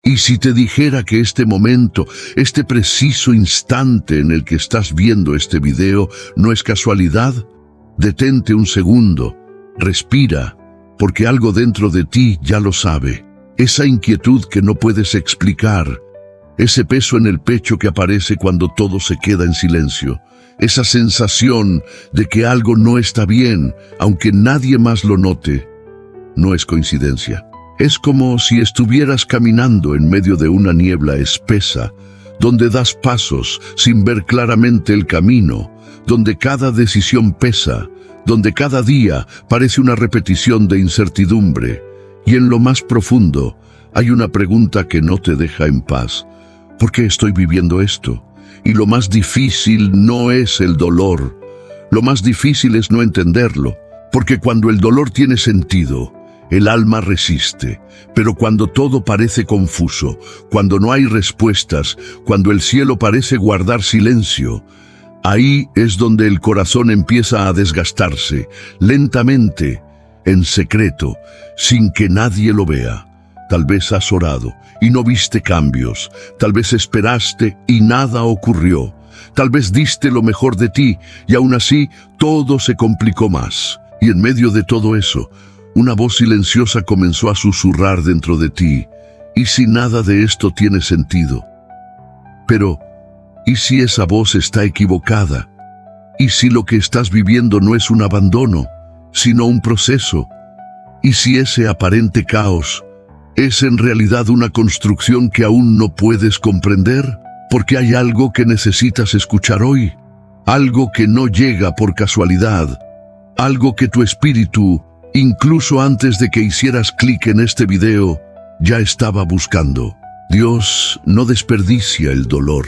Y si te dijera que este momento, este preciso instante en el que estás viendo este video, no es casualidad, detente un segundo, respira, porque algo dentro de ti ya lo sabe. Esa inquietud que no puedes explicar, ese peso en el pecho que aparece cuando todo se queda en silencio, esa sensación de que algo no está bien, aunque nadie más lo note, no es coincidencia. Es como si estuvieras caminando en medio de una niebla espesa, donde das pasos sin ver claramente el camino, donde cada decisión pesa, donde cada día parece una repetición de incertidumbre, y en lo más profundo hay una pregunta que no te deja en paz. ¿Por qué estoy viviendo esto? Y lo más difícil no es el dolor, lo más difícil es no entenderlo, porque cuando el dolor tiene sentido, el alma resiste, pero cuando todo parece confuso, cuando no hay respuestas, cuando el cielo parece guardar silencio, ahí es donde el corazón empieza a desgastarse, lentamente, en secreto, sin que nadie lo vea. Tal vez has orado y no viste cambios, tal vez esperaste y nada ocurrió, tal vez diste lo mejor de ti y aún así todo se complicó más. Y en medio de todo eso, una voz silenciosa comenzó a susurrar dentro de ti. ¿Y si nada de esto tiene sentido? Pero, ¿y si esa voz está equivocada? ¿Y si lo que estás viviendo no es un abandono, sino un proceso? ¿Y si ese aparente caos es en realidad una construcción que aún no puedes comprender? Porque hay algo que necesitas escuchar hoy, algo que no llega por casualidad, algo que tu espíritu, incluso antes de que hicieras clic en este video, ya estaba buscando. Dios no desperdicia el dolor.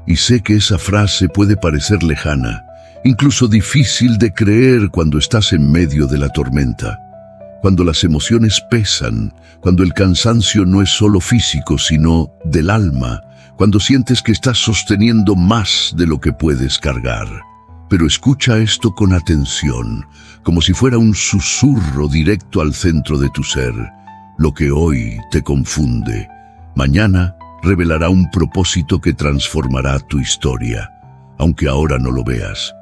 Y sé que esa frase puede parecer lejana, incluso difícil de creer cuando estás en medio de la tormenta. Cuando las emociones pesan, cuando el cansancio no es solo físico, sino del alma, cuando sientes que estás sosteniendo más de lo que puedes cargar. Pero escucha esto con atención, como si fuera un susurro directo al centro de tu ser. Lo que hoy te confunde, mañana revelará un propósito que transformará tu historia, aunque ahora no lo veas,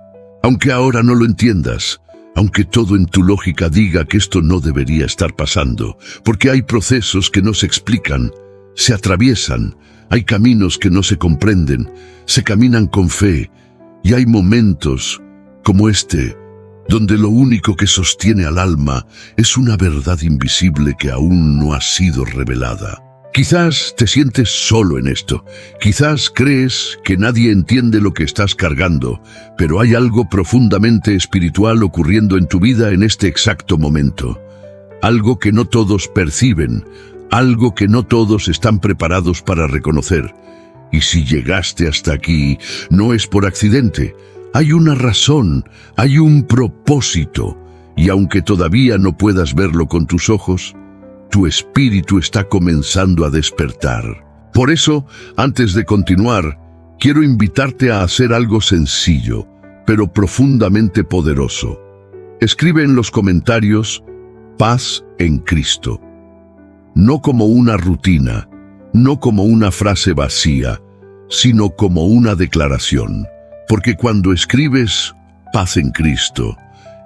aunque ahora no lo entiendas, aunque todo en tu lógica diga que esto no debería estar pasando, porque hay procesos que no se explican, se atraviesan, hay caminos que no se comprenden, se caminan con fe, y hay momentos como este, donde lo único que sostiene al alma es una verdad invisible que aún no ha sido revelada. Quizás te sientes solo en esto, quizás crees que nadie entiende lo que estás cargando, pero hay algo profundamente espiritual ocurriendo en tu vida en este exacto momento. Algo que no todos perciben, algo que no todos están preparados para reconocer. Y si llegaste hasta aquí, no es por accidente. Hay una razón, hay un propósito, y aunque todavía no puedas verlo con tus ojos, tu espíritu está comenzando a despertar. Por eso, antes de continuar, quiero invitarte a hacer algo sencillo, pero profundamente poderoso. Escribe en los comentarios, paz en Cristo. No como una rutina, no como una frase vacía, sino como una declaración. Porque cuando escribes paz en Cristo,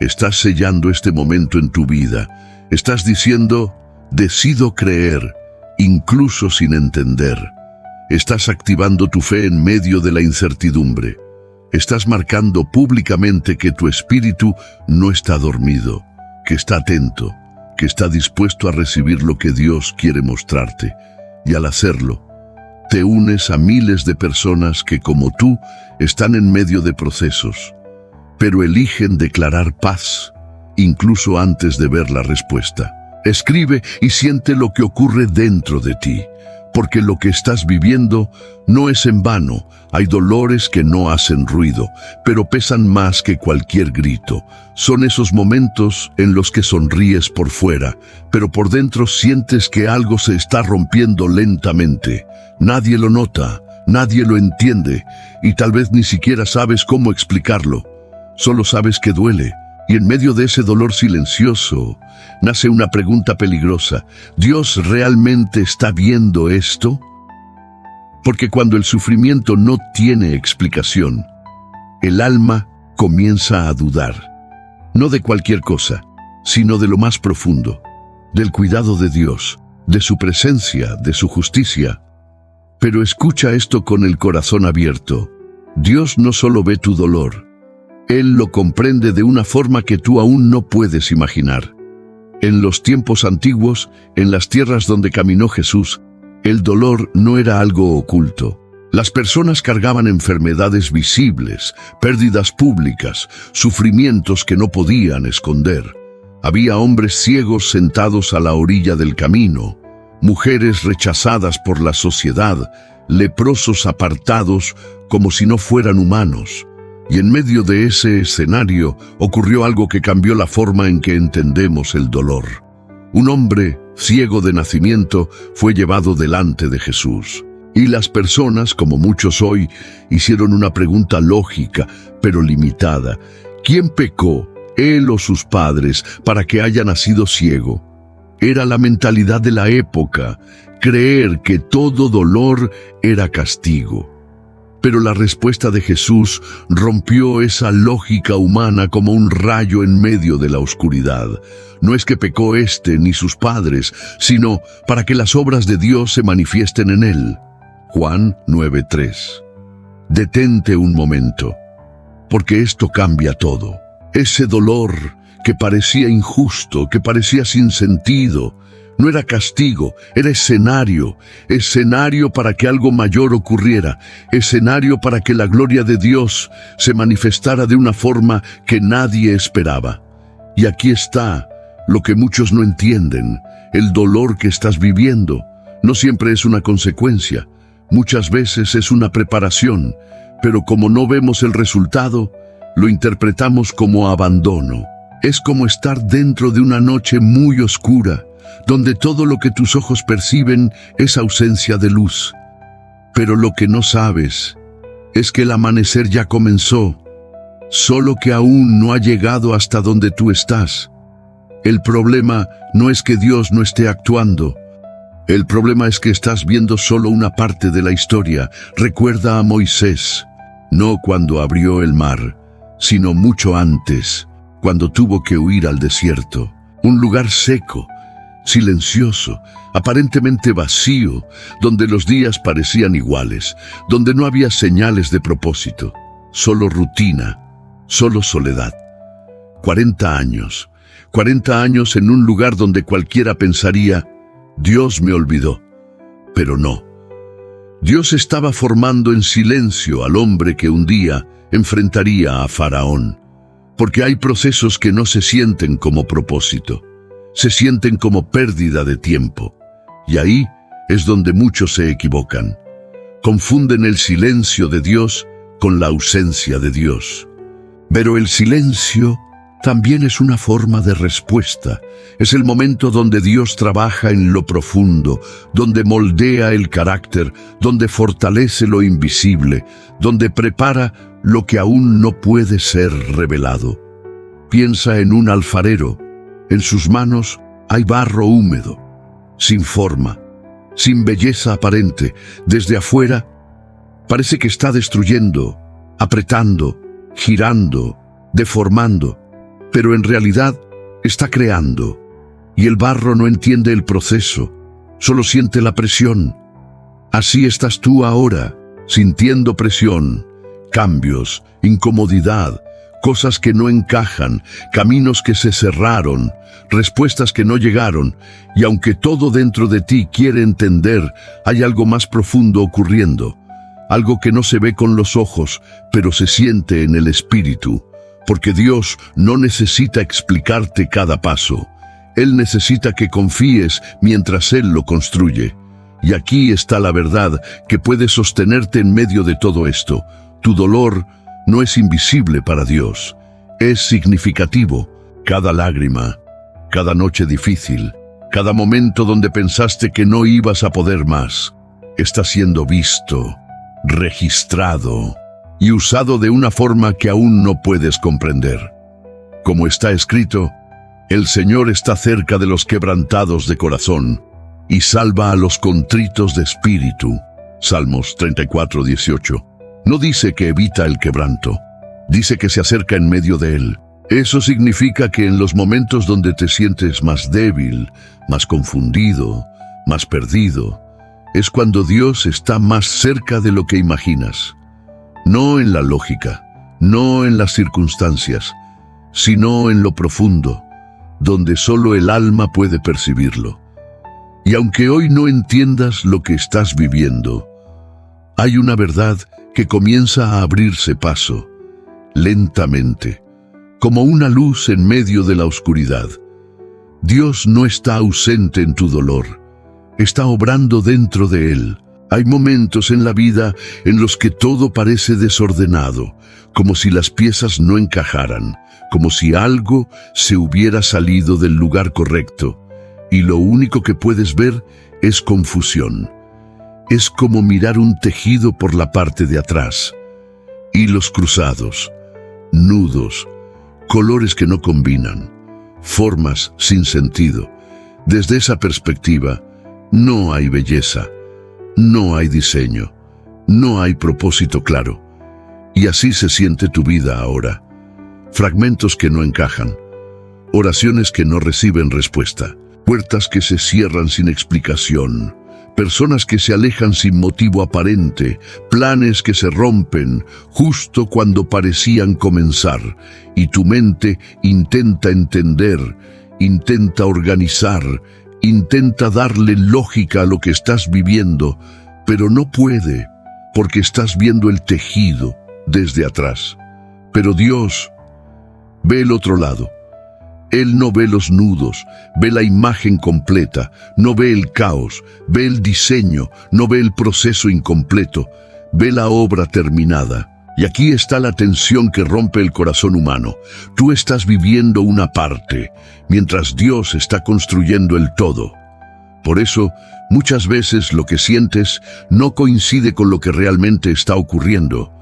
estás sellando este momento en tu vida. Estás diciendo, decido creer, incluso sin entender. Estás activando tu fe en medio de la incertidumbre. Estás marcando públicamente que tu espíritu no está dormido, que está atento, que está dispuesto a recibir lo que Dios quiere mostrarte. Y al hacerlo, te unes a miles de personas que, como tú, están en medio de procesos, pero eligen declarar paz, incluso antes de ver la respuesta. Escribe y siente lo que ocurre dentro de ti, porque lo que estás viviendo no es en vano. Hay dolores que no hacen ruido, pero pesan más que cualquier grito. Son esos momentos en los que sonríes por fuera, pero por dentro sientes que algo se está rompiendo lentamente. Nadie lo nota, nadie lo entiende, y tal vez ni siquiera sabes cómo explicarlo. Solo sabes que duele, Y en medio de ese dolor silencioso, nace una pregunta peligrosa. ¿Dios realmente está viendo esto? Porque cuando el sufrimiento no tiene explicación, el alma comienza a dudar. No de cualquier cosa, sino de lo más profundo, del cuidado de Dios, de su presencia, de su justicia. Pero escucha esto con el corazón abierto. Dios no solo ve tu dolor, Él lo comprende de una forma que tú aún no puedes imaginar. En los tiempos antiguos, en las tierras donde caminó Jesús, el dolor no era algo oculto. Las personas cargaban enfermedades visibles, pérdidas públicas, sufrimientos que no podían esconder. Había hombres ciegos sentados a la orilla del camino, mujeres rechazadas por la sociedad, leprosos apartados como si no fueran humanos. Y en medio de ese escenario ocurrió algo que cambió la forma en que entendemos el dolor. Un hombre, ciego de nacimiento, fue llevado delante de Jesús. Y las personas, como muchos hoy, hicieron una pregunta lógica, pero limitada. ¿Quién pecó, él o sus padres, para que haya nacido ciego? Era la mentalidad de la época, creer que todo dolor era castigo. Pero la respuesta de Jesús rompió esa lógica humana como un rayo en medio de la oscuridad. No es que pecó éste ni sus padres, sino para que las obras de Dios se manifiesten en él. Juan 9:3. Detente un momento, porque esto cambia todo. Ese dolor que parecía injusto, que parecía sin sentido, no era castigo, era escenario para que algo mayor ocurriera, escenario para que la gloria de Dios se manifestara de una forma que nadie esperaba. Y aquí está lo que muchos no entienden: el dolor que estás viviendo no siempre es una consecuencia, muchas veces es una preparación, pero como no vemos el resultado, lo interpretamos como abandono. Es como estar dentro de una noche muy oscura, donde todo lo que tus ojos perciben es ausencia de luz. Pero lo que no sabes es que el amanecer ya comenzó, solo que aún no ha llegado hasta donde tú estás. El problema no es que Dios no esté actuando. El problema es que estás viendo solo una parte de la historia. Recuerda a Moisés, no cuando abrió el mar, sino mucho antes, cuando tuvo que huir al desierto, un lugar seco, silencioso, aparentemente vacío, donde los días parecían iguales, donde no había señales de propósito, solo rutina, solo soledad. 40 años en un lugar donde cualquiera pensaría, Dios me olvidó. Pero no. Dios estaba formando en silencio al hombre que un día enfrentaría a Faraón. Porque hay procesos que no se sienten como propósito, se sienten como pérdida de tiempo. Y ahí es donde muchos se equivocan. Confunden el silencio de Dios con la ausencia de Dios. Pero el silencio también es una forma de respuesta. Es el momento donde Dios trabaja en lo profundo, donde moldea el carácter, donde fortalece lo invisible, donde prepara lo que aún no puede ser revelado. Piensa en un alfarero. En sus manos hay barro húmedo, sin forma, sin belleza aparente. Desde afuera parece que está destruyendo, apretando, girando, deformando, pero en realidad está creando. Y el barro no entiende el proceso, solo siente la presión. Así estás tú ahora, sintiendo presión, cambios, incomodidad, cosas que no encajan, caminos que se cerraron, respuestas que no llegaron, y aunque todo dentro de ti quiere entender, hay algo más profundo ocurriendo, algo que no se ve con los ojos, pero se siente en el espíritu, porque Dios no necesita explicarte cada paso. Él necesita que confíes mientras Él lo construye. Y aquí está la verdad que puede sostenerte en medio de todo esto. Tu dolor no es invisible para Dios, es significativo. Cada lágrima, cada noche difícil, cada momento donde pensaste que no ibas a poder más, está siendo visto, registrado y usado de una forma que aún no puedes comprender. Como está escrito, el Señor está cerca de los quebrantados de corazón y salva a los contritos de espíritu. Salmos 34:18. No dice que evita el quebranto, dice que se acerca en medio de él. Eso significa que en los momentos donde te sientes más débil, más confundido, más perdido, es cuando Dios está más cerca de lo que imaginas. No en la lógica, no en las circunstancias, sino en lo profundo, donde solo el alma puede percibirlo. Y aunque hoy no entiendas lo que estás viviendo, hay una verdad que comienza a abrirse paso, lentamente, como una luz en medio de la oscuridad. Dios no está ausente en tu dolor, está obrando dentro de él. Hay momentos en la vida en los que todo parece desordenado, como si las piezas no encajaran, como si algo se hubiera salido del lugar correcto, y lo único que puedes ver es confusión. Es como mirar un tejido por la parte de atrás, hilos cruzados, nudos, colores que no combinan, formas sin sentido. Desde esa perspectiva, no hay belleza, no hay diseño, no hay propósito claro. Y así se siente tu vida ahora. Fragmentos que no encajan, oraciones que no reciben respuesta, puertas que se cierran sin explicación, personas que se alejan sin motivo aparente, planes que se rompen justo cuando parecían comenzar, y tu mente intenta entender, intenta organizar, intenta darle lógica a lo que estás viviendo, pero no puede, porque estás viendo el tejido desde atrás. Pero Dios ve el otro lado. Él no ve los nudos, ve la imagen completa, no ve el caos, ve el diseño, no ve el proceso incompleto, ve la obra terminada. Y aquí está la tensión que rompe el corazón humano. Tú estás viviendo una parte, mientras Dios está construyendo el todo. Por eso, muchas veces lo que sientes no coincide con lo que realmente está ocurriendo,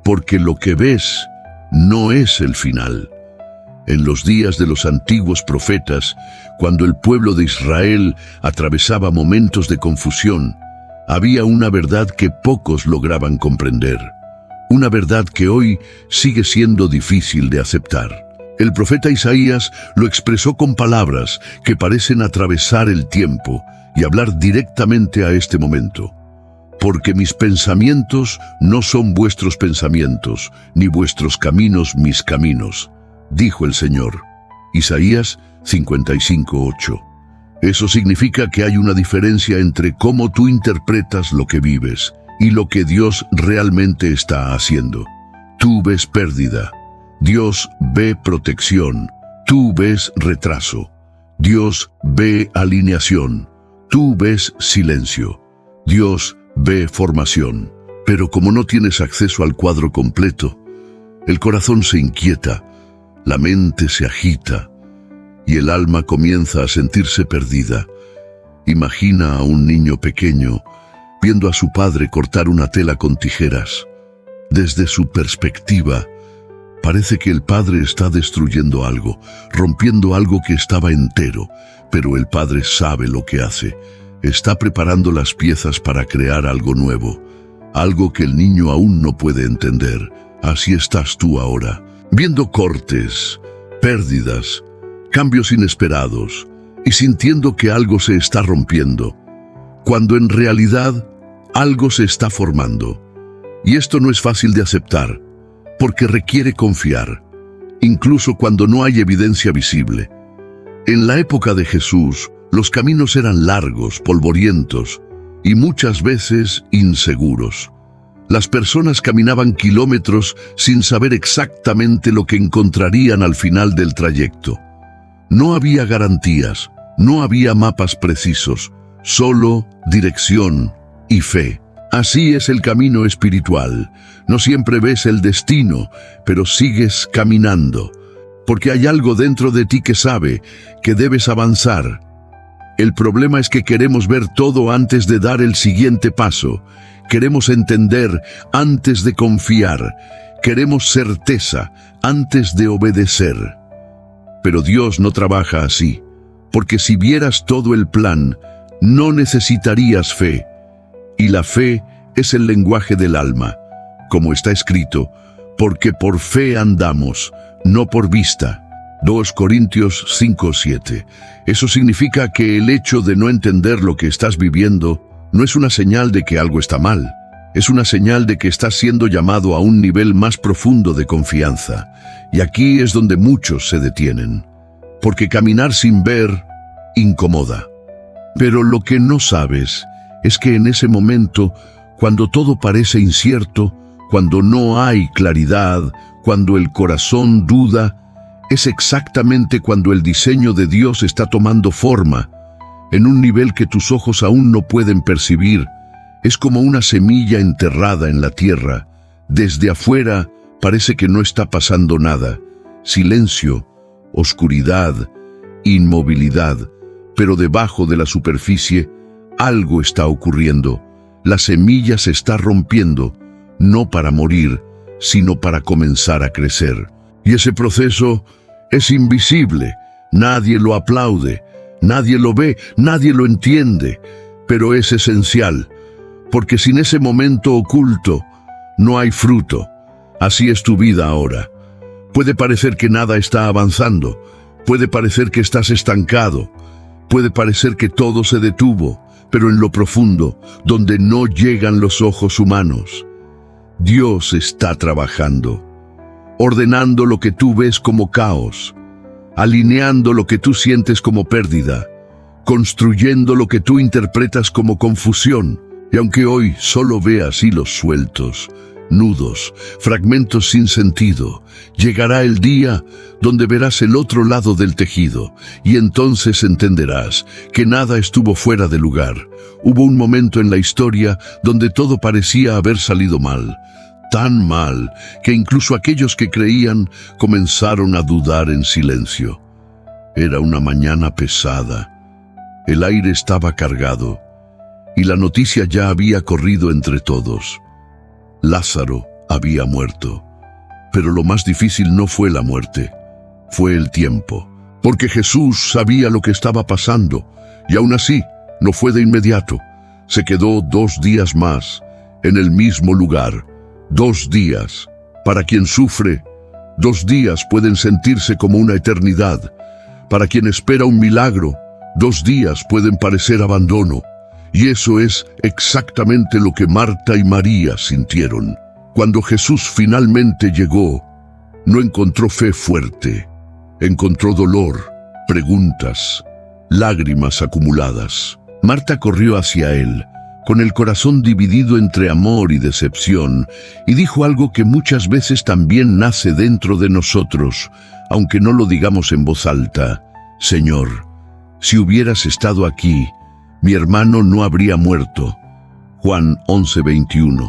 porque lo que ves no es el final. En los días de los antiguos profetas, cuando el pueblo de Israel atravesaba momentos de confusión, había una verdad que pocos lograban comprender. Una verdad que hoy sigue siendo difícil de aceptar. El profeta Isaías lo expresó con palabras que parecen atravesar el tiempo y hablar directamente a este momento. Porque mis pensamientos no son vuestros pensamientos, ni vuestros caminos mis caminos, dijo el Señor. Isaías 55:8. Eso significa que hay una diferencia entre cómo tú interpretas lo que vives y lo que Dios realmente está haciendo. Tú ves pérdida, Dios ve protección, tú ves retraso, Dios ve alineación, tú ves silencio, Dios ve formación. Pero como no tienes acceso al cuadro completo, el corazón se inquieta, la mente se agita y el alma comienza a sentirse perdida. Imagina a un niño pequeño viendo a su padre cortar una tela con tijeras. Desde su perspectiva, parece que el padre está destruyendo algo, rompiendo algo que estaba entero, pero el padre sabe lo que hace. Está preparando las piezas para crear algo nuevo, algo que el niño aún no puede entender. Así estás tú ahora, viendo cortes, pérdidas, cambios inesperados y sintiendo que algo se está rompiendo, cuando en realidad algo se está formando. Y esto no es fácil de aceptar, porque requiere confiar, incluso cuando no hay evidencia visible. En la época de Jesús, los caminos eran largos, polvorientos y muchas veces inseguros. Las personas caminaban kilómetros sin saber exactamente lo que encontrarían al final del trayecto. No había garantías, no había mapas precisos, solo dirección y fe. Así es el camino espiritual. No siempre ves el destino, pero sigues caminando, porque hay algo dentro de ti que sabe que debes avanzar. El problema es que queremos ver todo antes de dar el siguiente paso. Queremos entender antes de confiar. Queremos certeza antes de obedecer. Pero Dios no trabaja así, porque si vieras todo el plan, no necesitarías fe. Y la fe es el lenguaje del alma, como está escrito, porque por fe andamos, no por vista. 2 Corintios 5:7. Eso significa que el hecho de no entender lo que estás viviendo no es una señal de que algo está mal. Es una señal de que estás siendo llamado a un nivel más profundo de confianza. Y aquí es donde muchos se detienen. Porque caminar sin ver incomoda. Pero lo que no sabes es que en ese momento, cuando todo parece incierto, cuando no hay claridad, cuando el corazón duda, es exactamente cuando el diseño de Dios está tomando forma, en un nivel que tus ojos aún no pueden percibir. Es como una semilla enterrada en la tierra. Desde afuera parece que no está pasando nada. Silencio, oscuridad, inmovilidad. Pero debajo de la superficie, algo está ocurriendo. La semilla se está rompiendo, no para morir, sino para comenzar a crecer. Y ese proceso es invisible. Nadie lo aplaude, nadie lo ve, nadie lo entiende. Pero es esencial, porque sin ese momento oculto, no hay fruto. Así es tu vida ahora. Puede parecer que nada está avanzando. Puede parecer que estás estancado. Puede parecer que todo se detuvo, pero en lo profundo, donde no llegan los ojos humanos, Dios está trabajando, ordenando lo que tú ves como caos, alineando lo que tú sientes como pérdida, construyendo lo que tú interpretas como confusión. Y aunque hoy solo veas hilos sueltos, nudos, fragmentos sin sentido, llegará el día donde verás el otro lado del tejido y entonces entenderás que nada estuvo fuera de lugar. Hubo un momento en la historia donde todo parecía haber salido mal, tan mal que incluso aquellos que creían comenzaron a dudar en silencio. Era una mañana pesada, el aire estaba cargado y la noticia ya había corrido entre todos. Lázaro había muerto, pero lo más difícil no fue la muerte, fue el tiempo, porque Jesús sabía lo que estaba pasando, y aún así no fue de inmediato. Se quedó 2 días más en el mismo lugar. 2 días. Para quien sufre, 2 días pueden sentirse como una eternidad. Para quien espera un milagro, 2 días pueden parecer abandono. Y eso es exactamente lo que Marta y María sintieron. Cuando Jesús finalmente llegó, no encontró fe fuerte. Encontró dolor, preguntas, lágrimas acumuladas. Marta corrió hacia él, con el corazón dividido entre amor y decepción, y dijo algo que muchas veces también nace dentro de nosotros, aunque no lo digamos en voz alta. Señor, si hubieras estado aquí, mi hermano no habría muerto. Juan 11:21.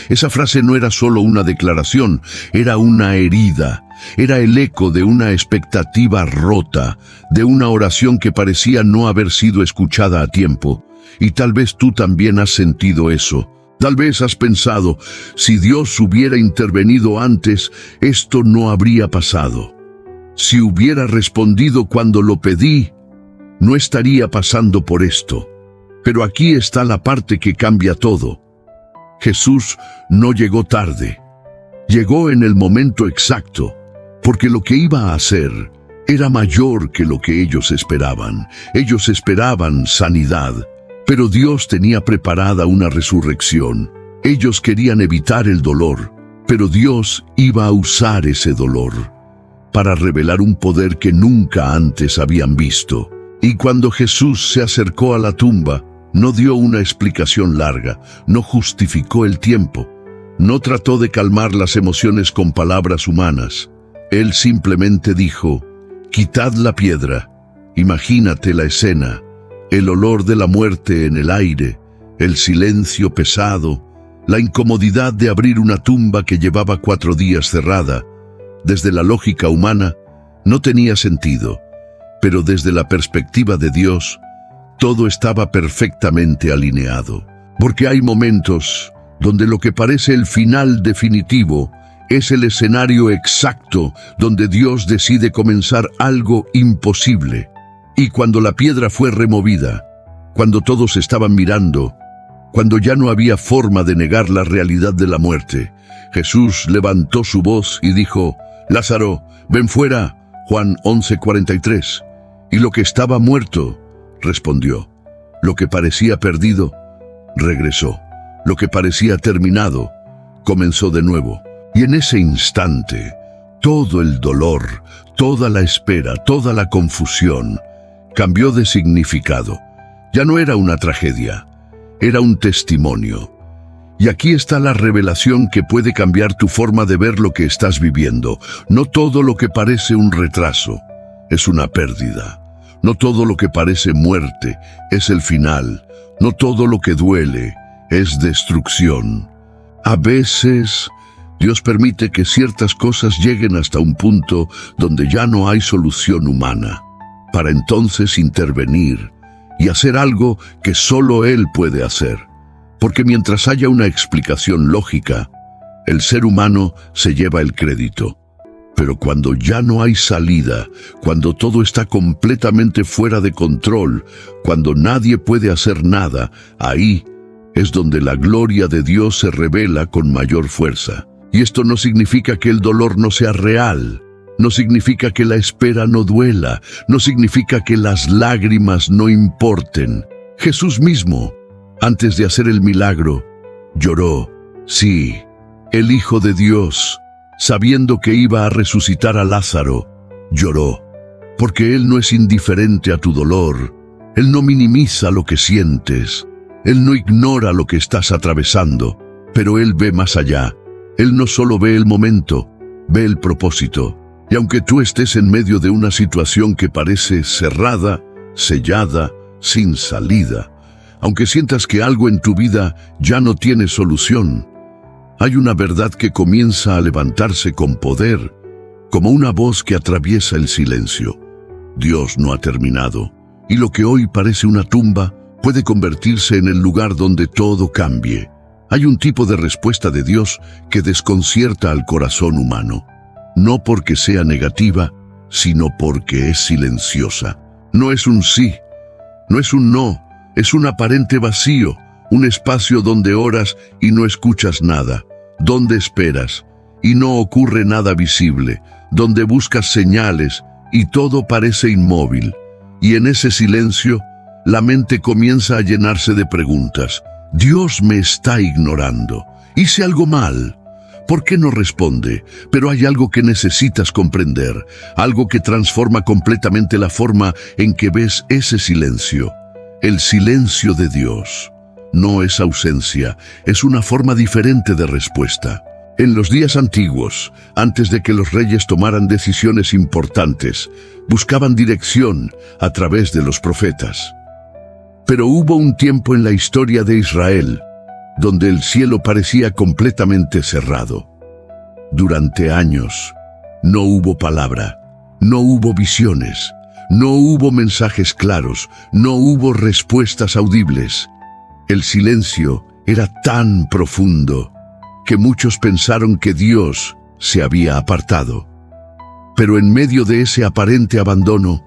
Esa frase no era solo una declaración, era una herida. Era el eco de una expectativa rota, de una oración que parecía no haber sido escuchada a tiempo. Y tal vez tú también has sentido eso. Tal vez has pensado, si Dios hubiera intervenido antes, esto no habría pasado. Si hubiera respondido cuando lo pedí, no estaría pasando por esto. Pero aquí está la parte que cambia todo. Jesús no llegó tarde. Llegó en el momento exacto, porque lo que iba a hacer era mayor que lo que ellos esperaban. Ellos esperaban sanidad, pero Dios tenía preparada una resurrección. Ellos querían evitar el dolor, pero Dios iba a usar ese dolor para revelar un poder que nunca antes habían visto. Y cuando Jesús se acercó a la tumba, no dio una explicación larga, no justificó el tiempo, no trató de calmar las emociones con palabras humanas. Él simplemente dijo, quitad la piedra. Imagínate la escena, el olor de la muerte en el aire, el silencio pesado, la incomodidad de abrir una tumba que llevaba 4 días cerrada. Desde la lógica humana, no tenía sentido, pero desde la perspectiva de Dios, todo estaba perfectamente alineado. Porque hay momentos donde lo que parece el final definitivo es el escenario exacto donde Dios decide comenzar algo imposible. Y cuando la piedra fue removida, cuando todos estaban mirando, cuando ya no había forma de negar la realidad de la muerte, Jesús levantó su voz y dijo: «Lázaro, ven fuera». Juan 11:43. Y lo que estaba muerto, respondió. Lo que parecía perdido, regresó. Lo que parecía terminado, comenzó de nuevo. Y en ese instante, todo el dolor, toda la espera, toda la confusión, cambió de significado. Ya no era una tragedia, era un testimonio. Y aquí está la revelación que puede cambiar tu forma de ver lo que estás viviendo. No todo lo que parece un retraso es una pérdida. No todo lo que parece muerte es el final. No todo lo que duele es destrucción. A veces, Dios permite que ciertas cosas lleguen hasta un punto donde ya no hay solución humana, para entonces intervenir y hacer algo que solo Él puede hacer. Porque mientras haya una explicación lógica, el ser humano se lleva el crédito. Pero cuando ya no hay salida, cuando todo está completamente fuera de control, cuando nadie puede hacer nada, ahí es donde la gloria de Dios se revela con mayor fuerza. Y esto no significa que el dolor no sea real, no significa que la espera no duela, no significa que las lágrimas no importen. Jesús mismo, antes de hacer el milagro, lloró. Sí, el Hijo de Dios, sabiendo que iba a resucitar a Lázaro, lloró. Porque Él no es indiferente a tu dolor. Él no minimiza lo que sientes. Él no ignora lo que estás atravesando. Pero Él ve más allá. Él no solo ve el momento, ve el propósito. Y aunque tú estés en medio de una situación que parece cerrada, sellada, sin salida, aunque sientas que algo en tu vida ya no tiene solución, hay una verdad que comienza a levantarse con poder, como una voz que atraviesa el silencio. Dios no ha terminado, y lo que hoy parece una tumba puede convertirse en el lugar donde todo cambie. Hay un tipo de respuesta de Dios que desconcierta al corazón humano, no porque sea negativa, sino porque es silenciosa. No es un sí, no es un no, es un aparente vacío, un espacio donde oras y no escuchas nada, donde esperas y no ocurre nada visible, donde buscas señales y todo parece inmóvil. Y en ese silencio, la mente comienza a llenarse de preguntas. Dios me está ignorando. ¿Hice algo mal? ¿Por qué no responde? Pero hay algo que necesitas comprender, algo que transforma completamente la forma en que ves ese silencio. El silencio de Dios no es ausencia, es una forma diferente de respuesta. En los días antiguos, antes de que los reyes tomaran decisiones importantes, buscaban dirección a través de los profetas. Pero hubo un tiempo en la historia de Israel donde el cielo parecía completamente cerrado. Durante años, no hubo palabra, no hubo visiones, no hubo mensajes claros, no hubo respuestas audibles. El silencio era tan profundo que muchos pensaron que Dios se había apartado. Pero en medio de ese aparente abandono,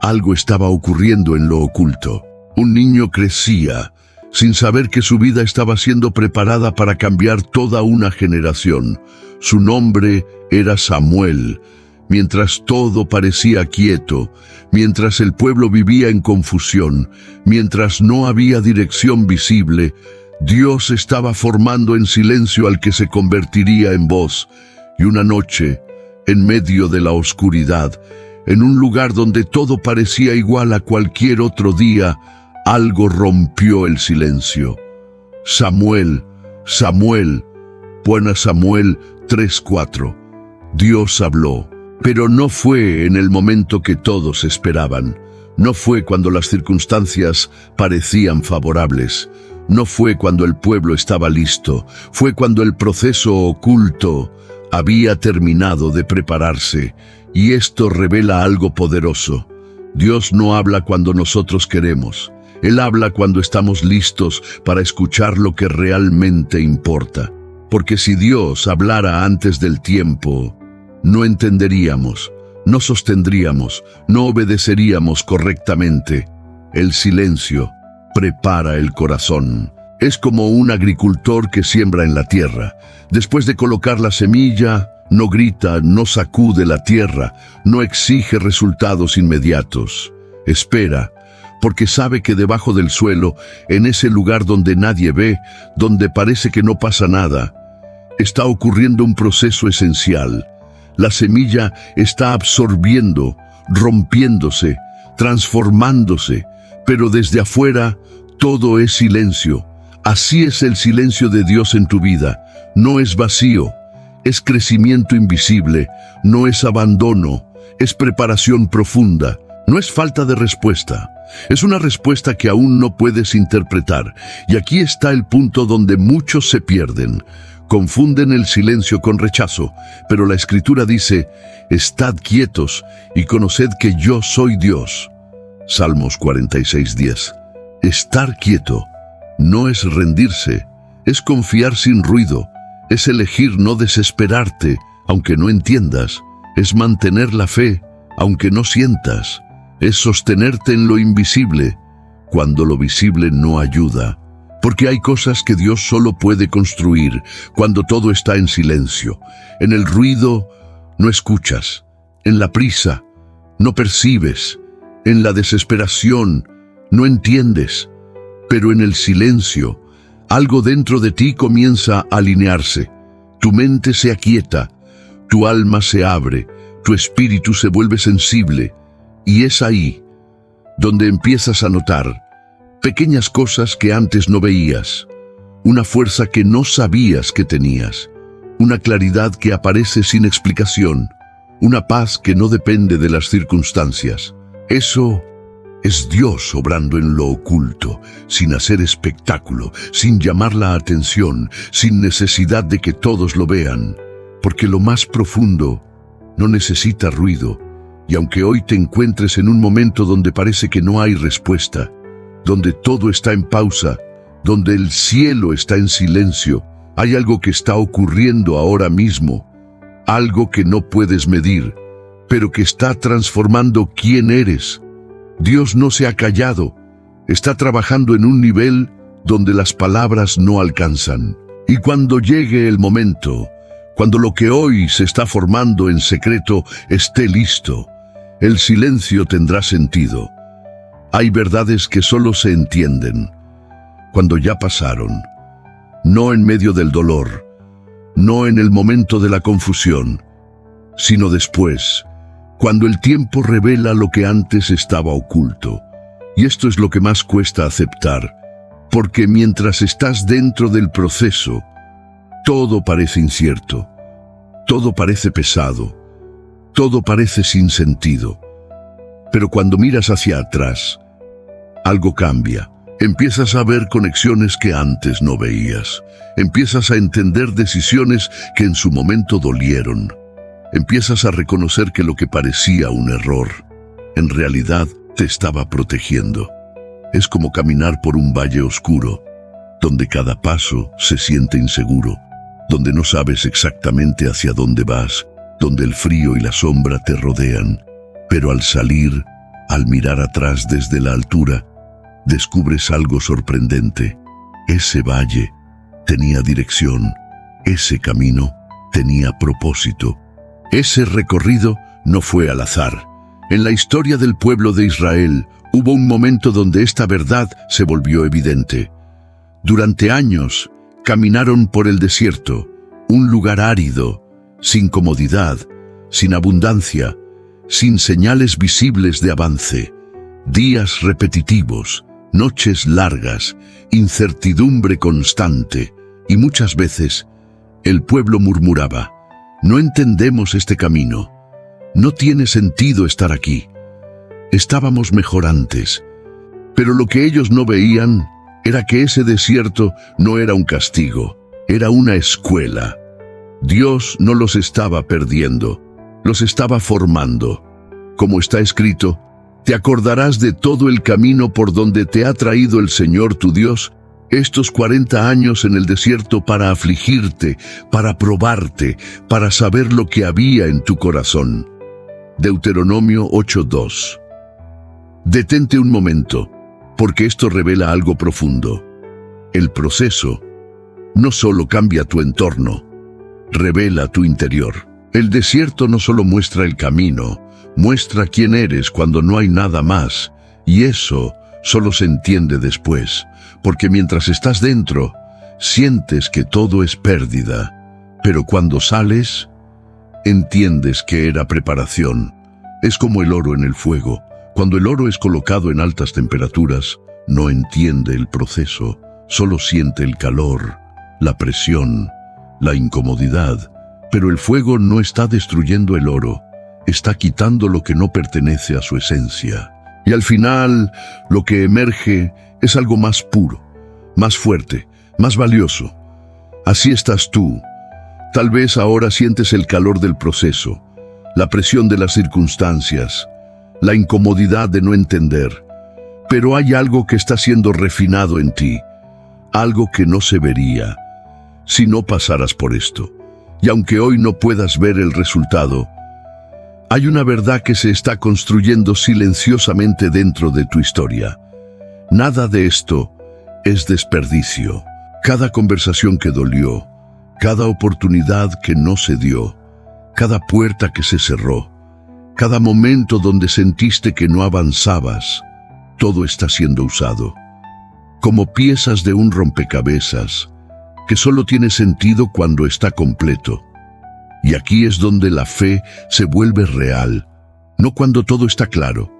algo estaba ocurriendo en lo oculto. Un niño crecía sin saber que su vida estaba siendo preparada para cambiar toda una generación. Su nombre era Samuel. Mientras todo parecía quieto, mientras el pueblo vivía en confusión, mientras no había dirección visible, Dios estaba formando en silencio al que se convertiría en voz. Y una noche, en medio de la oscuridad, en un lugar donde todo parecía igual a cualquier otro día, algo rompió el silencio. Samuel, Samuel, Buena Samuel 3:4. Dios habló, pero no fue en el momento que todos esperaban. No fue cuando las circunstancias parecían favorables. No fue cuando el pueblo estaba listo. Fue cuando el proceso oculto había terminado de prepararse. Y esto revela algo poderoso. Dios no habla cuando nosotros queremos. Él habla cuando estamos listos para escuchar lo que realmente importa. Porque si Dios hablara antes del tiempo, no entenderíamos, no sostendríamos, no obedeceríamos correctamente. El silencio prepara el corazón. Es como un agricultor que siembra en la tierra. Después de colocar la semilla, no grita, no sacude la tierra, no exige resultados inmediatos. Espera, porque sabe que debajo del suelo, en ese lugar donde nadie ve, donde parece que no pasa nada, está ocurriendo un proceso esencial. La semilla está absorbiendo, rompiéndose, transformándose, pero desde afuera todo es silencio. Así es el silencio de Dios en tu vida. No es vacío, es crecimiento invisible, no es abandono, es preparación profunda, no es falta de respuesta. Es una respuesta que aún no puedes interpretar. Y aquí está el punto donde muchos se pierden. Confunden el silencio con rechazo, pero la Escritura dice, «Estad quietos y conoced que yo soy Dios». Salmos 46:10. Estar quieto no es rendirse, es confiar sin ruido, es elegir no desesperarte, aunque no entiendas, es mantener la fe, aunque no sientas, es sostenerte en lo invisible, cuando lo visible no ayuda. Porque hay cosas que Dios solo puede construir cuando todo está en silencio. En el ruido no escuchas, en la prisa no percibes, en la desesperación no entiendes, pero en el silencio algo dentro de ti comienza a alinearse. Tu mente se aquieta, tu alma se abre, tu espíritu se vuelve sensible, y es ahí donde empiezas a notar pequeñas cosas que antes no veías, una fuerza que no sabías que tenías, una claridad que aparece sin explicación, una paz que no depende de las circunstancias. Eso es Dios obrando en lo oculto, sin hacer espectáculo, sin llamar la atención, sin necesidad de que todos lo vean, porque lo más profundo no necesita ruido. Y aunque hoy te encuentres en un momento donde parece que no hay respuesta, donde todo está en pausa, donde el cielo está en silencio, hay algo que está ocurriendo ahora mismo, algo que no puedes medir, pero que está transformando quién eres. Dios no se ha callado, está trabajando en un nivel donde las palabras no alcanzan. Y cuando llegue el momento, cuando lo que hoy se está formando en secreto esté listo, el silencio tendrá sentido. Hay verdades que solo se entienden cuando ya pasaron, no en medio del dolor, no en el momento de la confusión, sino después, cuando el tiempo revela lo que antes estaba oculto. Y esto es lo que más cuesta aceptar, porque mientras estás dentro del proceso, todo parece incierto, todo parece pesado, todo parece sin sentido. Pero cuando miras hacia atrás, algo cambia. Empiezas a ver conexiones que antes no veías. Empiezas a entender decisiones que en su momento dolieron. Empiezas a reconocer que lo que parecía un error, en realidad te estaba protegiendo. Es como caminar por un valle oscuro, donde cada paso se siente inseguro, donde no sabes exactamente hacia dónde vas, donde el frío y la sombra te rodean. Pero al salir, al mirar atrás desde la altura, descubres algo sorprendente. Ese valle tenía dirección, ese camino tenía propósito. Ese recorrido no fue al azar. En la historia del pueblo de Israel hubo un momento donde esta verdad se volvió evidente. Durante años caminaron por el desierto, un lugar árido, sin comodidad, sin abundancia, sin señales visibles de avance, días repetitivos, noches largas, incertidumbre constante, y muchas veces el pueblo murmuraba, «No entendemos este camino, no tiene sentido estar aquí, estábamos mejor antes». Pero lo que ellos no veían era que ese desierto no era un castigo, era una escuela. Dios no los estaba perdiendo, los estaba formando. Como está escrito, te acordarás de todo el camino por donde te ha traído el Señor tu Dios, Estos 40 años en el desierto para afligirte, para probarte, para saber lo que había en tu corazón. Deuteronomio 8:2. Detente un momento, porque esto revela algo profundo. El proceso no solo cambia tu entorno, revela tu interior. El desierto no solo muestra el camino, muestra quién eres cuando no hay nada más, y eso solo se entiende después, porque mientras estás dentro, sientes que todo es pérdida, pero cuando sales, entiendes que era preparación. Es como el oro en el fuego. Cuando el oro es colocado en altas temperaturas, no entiende el proceso, solo siente el calor, la presión, la incomodidad. Pero el fuego no está destruyendo el oro, está quitando lo que no pertenece a su esencia. Y al final, lo que emerge es algo más puro, más fuerte, más valioso. Así estás tú. Tal vez ahora sientes el calor del proceso, la presión de las circunstancias, la incomodidad de no entender. Pero hay algo que está siendo refinado en ti, algo que no se vería si no pasaras por esto. Y aunque hoy no puedas ver el resultado, hay una verdad que se está construyendo silenciosamente dentro de tu historia. Nada de esto es desperdicio. Cada conversación que dolió, cada oportunidad que no se dio, cada puerta que se cerró, cada momento donde sentiste que no avanzabas, todo está siendo usado como piezas de un rompecabezas que solo tiene sentido cuando está completo. Y aquí es donde la fe se vuelve real, no cuando todo está claro,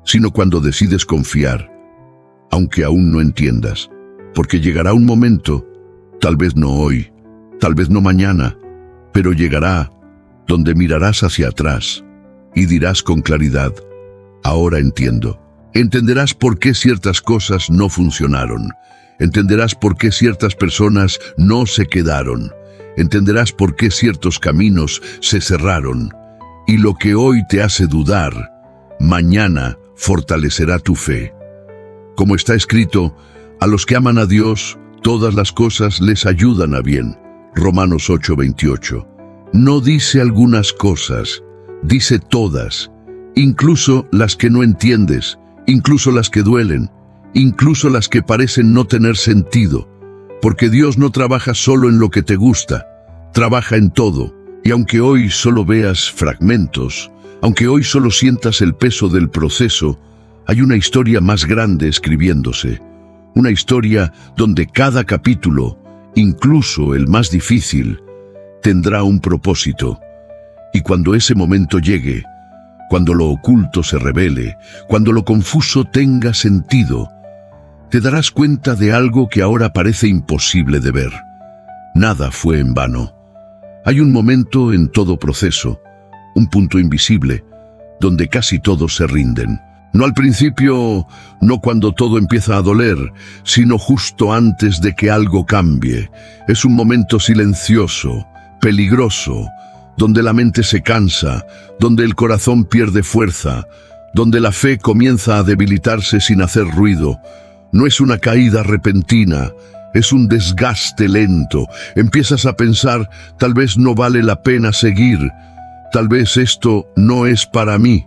sino cuando decides confiar, aunque aún no entiendas, porque llegará un momento, tal vez no hoy, tal vez no mañana, pero llegará donde mirarás hacia atrás y dirás con claridad, ahora entiendo. Entenderás por qué ciertas cosas no funcionaron. Entenderás por qué ciertas personas no se quedaron. Entenderás por qué ciertos caminos se cerraron. Y lo que hoy te hace dudar, mañana fortalecerá tu fe. Como está escrito, a los que aman a Dios, todas las cosas les ayudan a bien. Romanos 8:28. No dice algunas cosas, dice todas, incluso las que no entiendes, incluso las que duelen, incluso las que parecen no tener sentido, porque Dios no trabaja solo en lo que te gusta, trabaja en todo. Y aunque hoy solo veas fragmentos, aunque hoy solo sientas el peso del proceso, hay una historia más grande escribiéndose, una historia donde cada capítulo, incluso el más difícil, tendrá un propósito. Y cuando ese momento llegue, cuando lo oculto se revele, cuando lo confuso tenga sentido, te darás cuenta de algo que ahora parece imposible de ver. Nada fue en vano. Hay un momento en todo proceso, un punto invisible, donde casi todos se rinden. No al principio, no cuando todo empieza a doler, sino justo antes de que algo cambie. Es un momento silencioso, peligroso, donde la mente se cansa, donde el corazón pierde fuerza, donde la fe comienza a debilitarse sin hacer ruido. No es una caída repentina, es un desgaste lento. Empiezas a pensar, tal vez no vale la pena seguir, tal vez esto no es para mí,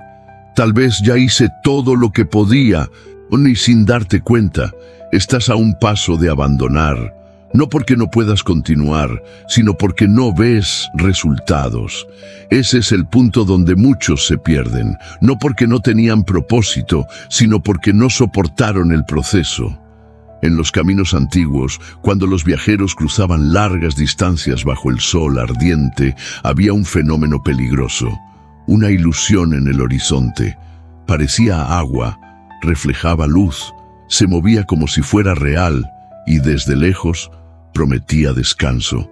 tal vez ya hice todo lo que podía, ni sin darte cuenta, estás a un paso de abandonar. No porque no puedas continuar, sino porque no ves resultados. Ese es el punto donde muchos se pierden, no porque no tenían propósito, sino porque no soportaron el proceso. En los caminos antiguos, cuando los viajeros cruzaban largas distancias bajo el sol ardiente, había un fenómeno peligroso, una ilusión en el horizonte. Parecía agua, reflejaba luz, se movía como si fuera real y desde lejos prometía descanso,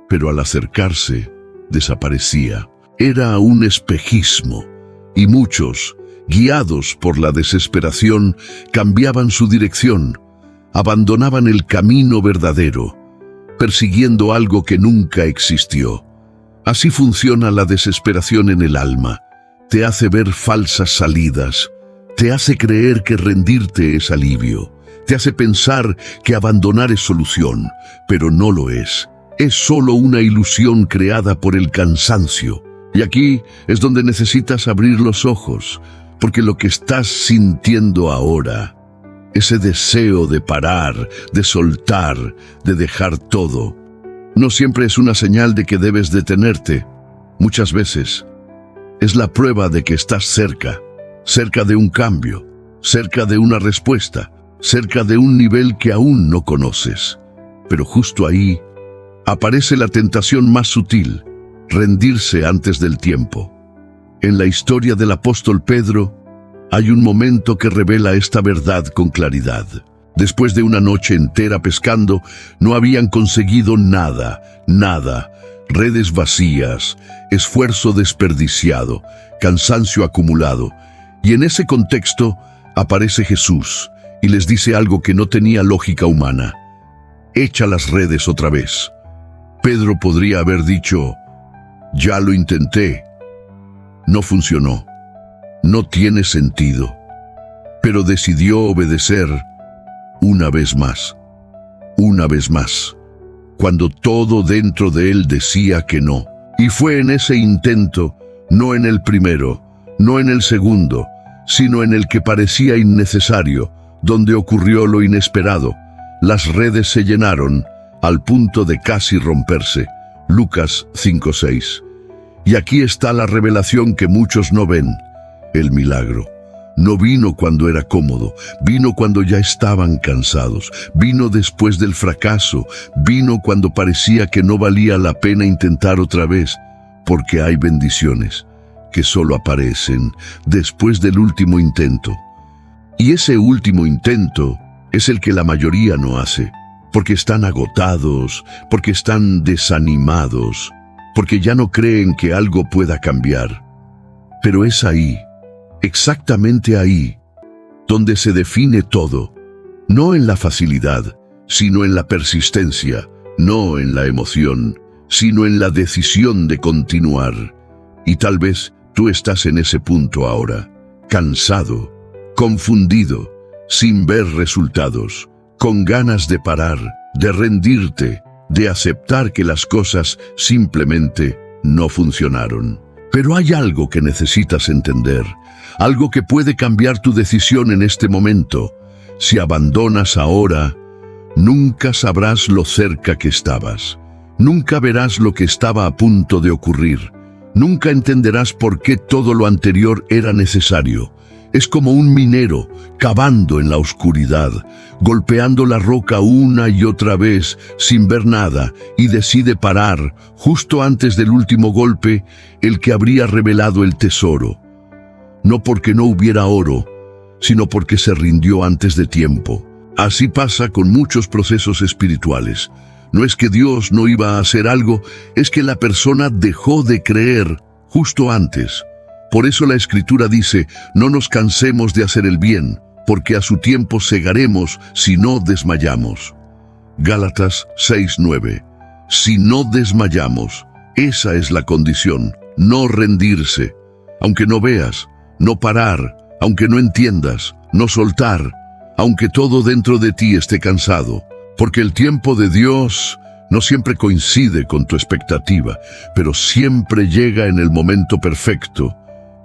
pero al acercarse, desaparecía. Era un espejismo, y muchos, guiados por la desesperación, cambiaban su dirección, abandonaban el camino verdadero, persiguiendo algo que nunca existió. Así funciona la desesperación en el alma. Te hace ver falsas salidas, te hace creer que rendirte es alivio, Te hace pensar que abandonar es solución, pero no lo es. Es solo una ilusión creada por el cansancio. Y aquí es donde necesitas abrir los ojos, porque lo que estás sintiendo ahora, ese deseo de parar, de soltar, de dejar todo, no siempre es una señal de que debes detenerte. Muchas veces es la prueba de que estás cerca de un cambio, cerca de una respuesta, cerca de un nivel que aún no conoces. Pero justo ahí aparece la tentación más sutil: rendirse antes del tiempo. En la historia del apóstol Pedro hay un momento que revela esta verdad con claridad. Después de una noche entera pescando, no habían conseguido nada. Redes vacías, esfuerzo desperdiciado, cansancio acumulado. Y en ese contexto aparece Jesús y les dice algo que no tenía lógica humana: echa las redes otra vez. Pedro podría haber dicho: ya lo intenté, no funcionó, no tiene sentido. Pero decidió obedecer una vez más, cuando todo dentro de él decía que no. Y fue en ese intento, no en el primero, no en el segundo, sino en el que parecía innecesario, donde ocurrió lo inesperado. Las redes se llenaron al punto de casi romperse. Lucas 5:6. Y aquí está la revelación que muchos no ven. El milagro no vino cuando era cómodo, vino cuando ya estaban cansados, vino después del fracaso, vino cuando parecía que no valía la pena intentar otra vez, porque hay bendiciones que solo aparecen después del último intento. Y ese último intento es el que la mayoría no hace, porque están agotados, porque están desanimados, porque ya no creen que algo pueda cambiar. Pero es ahí, exactamente ahí, donde se define todo, no en la facilidad, sino en la persistencia, no en la emoción, sino en la decisión de continuar. Y tal vez tú estás en ese punto ahora, cansado, confundido, sin ver resultados, con ganas de parar, de rendirte, de aceptar que las cosas simplemente no funcionaron. Pero hay algo que necesitas entender, algo que puede cambiar tu decisión en este momento. Si abandonas ahora, nunca sabrás lo cerca que estabas. Nunca verás lo que estaba a punto de ocurrir. Nunca entenderás por qué todo lo anterior era necesario. Es como un minero cavando en la oscuridad, golpeando la roca una y otra vez sin ver nada, y decide parar justo antes del último golpe, el que habría revelado el tesoro. No porque no hubiera oro, sino porque se rindió antes de tiempo. Así pasa con muchos procesos espirituales. No es que Dios no iba a hacer algo, es que la persona dejó de creer justo antes. Por eso la Escritura dice: no nos cansemos de hacer el bien, porque a su tiempo segaremos si no desmayamos. Gálatas 6:9. Si no desmayamos, esa es la condición, no rendirse. Aunque no veas, no parar, aunque no entiendas, no soltar, aunque todo dentro de ti esté cansado. Porque el tiempo de Dios no siempre coincide con tu expectativa, pero siempre llega en el momento perfecto.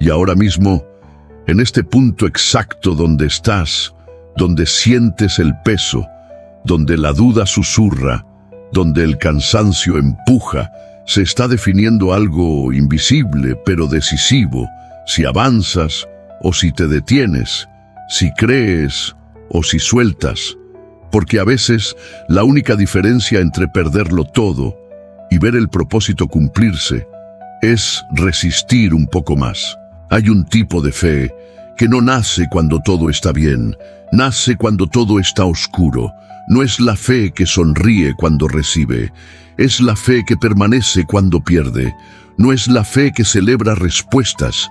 Y ahora mismo, en este punto exacto donde estás, donde sientes el peso, donde la duda susurra, donde el cansancio empuja, se está definiendo algo invisible pero decisivo: si avanzas o si te detienes, si crees o si sueltas. Porque a veces la única diferencia entre perderlo todo y ver el propósito cumplirse es resistir un poco más. Hay un tipo de fe que no nace cuando todo está bien, nace cuando todo está oscuro. No es la fe que sonríe cuando recibe, es la fe que permanece cuando pierde. No es la fe que celebra respuestas,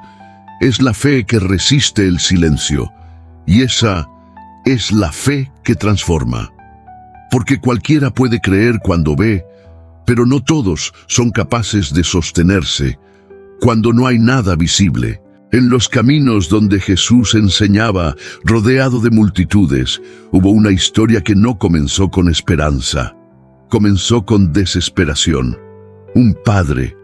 es la fe que resiste el silencio. Y esa es la fe que transforma. Porque cualquiera puede creer cuando ve, pero no todos son capaces de sostenerse cuando no hay nada visible. En los caminos donde Jesús enseñaba, rodeado de multitudes, hubo una historia que no comenzó con esperanza. Comenzó con desesperación. Un padre,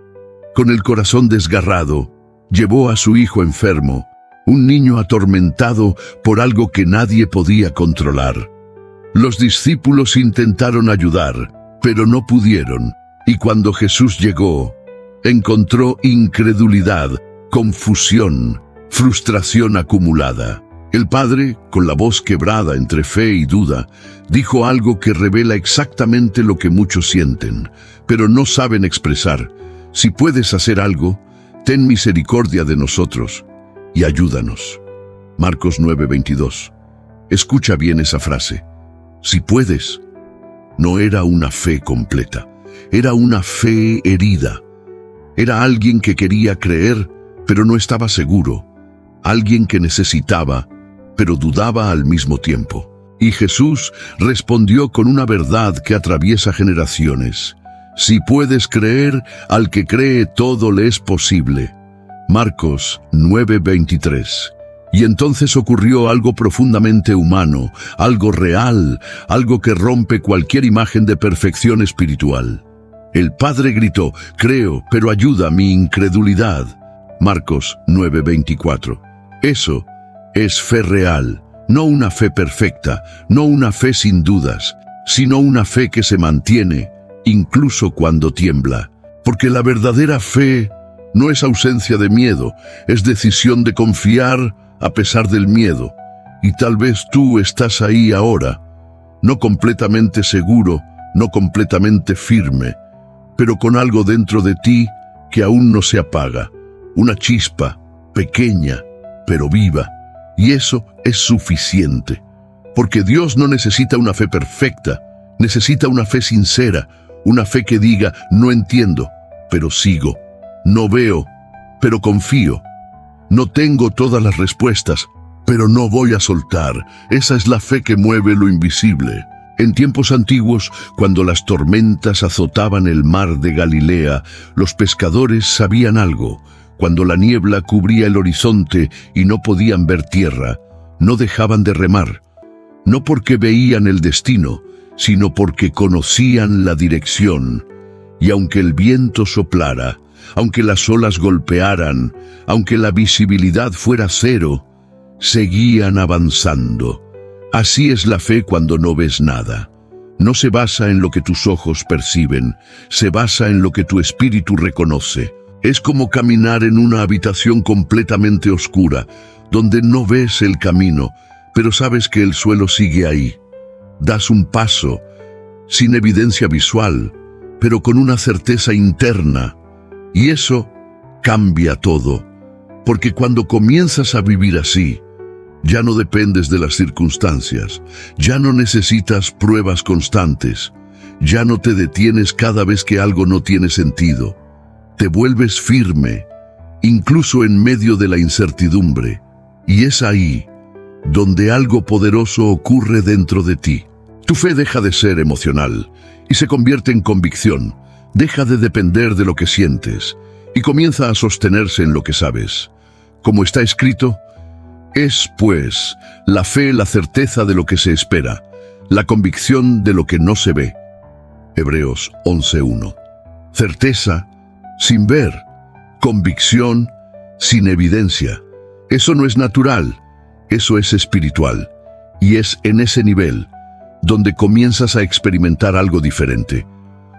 con el corazón desgarrado, llevó a su hijo enfermo, un niño atormentado por algo que nadie podía controlar. Los discípulos intentaron ayudar, pero no pudieron, y cuando Jesús llegó, encontró incredulidad, confusión, frustración acumulada. El padre, con la voz quebrada entre fe y duda, dijo algo que revela exactamente lo que muchos sienten, pero no saben expresar. Si puedes hacer algo, ten misericordia de nosotros y ayúdanos. Marcos 9:22. Escucha bien esa frase. Si puedes. No era una fe completa, era una fe herida. Era alguien que quería creer, pero no estaba seguro. Alguien que necesitaba, pero dudaba al mismo tiempo. Y Jesús respondió con una verdad que atraviesa generaciones. Si puedes creer, al que cree todo le es posible. Marcos 9:23. Y entonces ocurrió algo profundamente humano, algo real, algo que rompe cualquier imagen de perfección espiritual. El padre gritó: creo, pero ayuda mi incredulidad. Marcos 9:24. Eso es fe real, no una fe perfecta, no una fe sin dudas, sino una fe que se mantiene, incluso cuando tiembla. Porque la verdadera fe no es ausencia de miedo, es decisión de confiar a pesar del miedo. Y tal vez tú estás ahí ahora, no completamente seguro, no completamente firme, pero con algo dentro de ti que aún no se apaga. Una chispa, pequeña, pero viva. Y eso es suficiente. Porque Dios no necesita una fe perfecta, necesita una fe sincera, una fe que diga: no entiendo, pero sigo. No veo, pero confío. No tengo todas las respuestas, pero no voy a soltar. Esa es la fe que mueve lo invisible. En tiempos antiguos, cuando las tormentas azotaban el mar de Galilea, los pescadores sabían algo. Cuando la niebla cubría el horizonte y no podían ver tierra, no dejaban de remar. No porque veían el destino, sino porque conocían la dirección. Y aunque el viento soplara, aunque las olas golpearan, aunque la visibilidad fuera cero, seguían avanzando. Así es la fe cuando no ves nada. No se basa en lo que tus ojos perciben, se basa en lo que tu espíritu reconoce. Es como caminar en una habitación completamente oscura, donde no ves el camino, pero sabes que el suelo sigue ahí. Das un paso, sin evidencia visual, pero con una certeza interna. Y eso cambia todo, porque cuando comienzas a vivir así, ya no dependes de las circunstancias, ya no necesitas pruebas constantes, ya no te detienes cada vez que algo no tiene sentido. Te vuelves firme, incluso en medio de la incertidumbre, y es ahí donde algo poderoso ocurre dentro de ti. Tu fe deja de ser emocional y se convierte en convicción. Deja de depender de lo que sientes y comienza a sostenerse en lo que sabes. Como está escrito, es, pues, la fe la certeza de lo que se espera, la convicción de lo que no se ve. Hebreos 11:1. Certeza sin ver, convicción sin evidencia. Eso no es natural, eso es espiritual. Y es en ese nivel donde comienzas a experimentar algo diferente.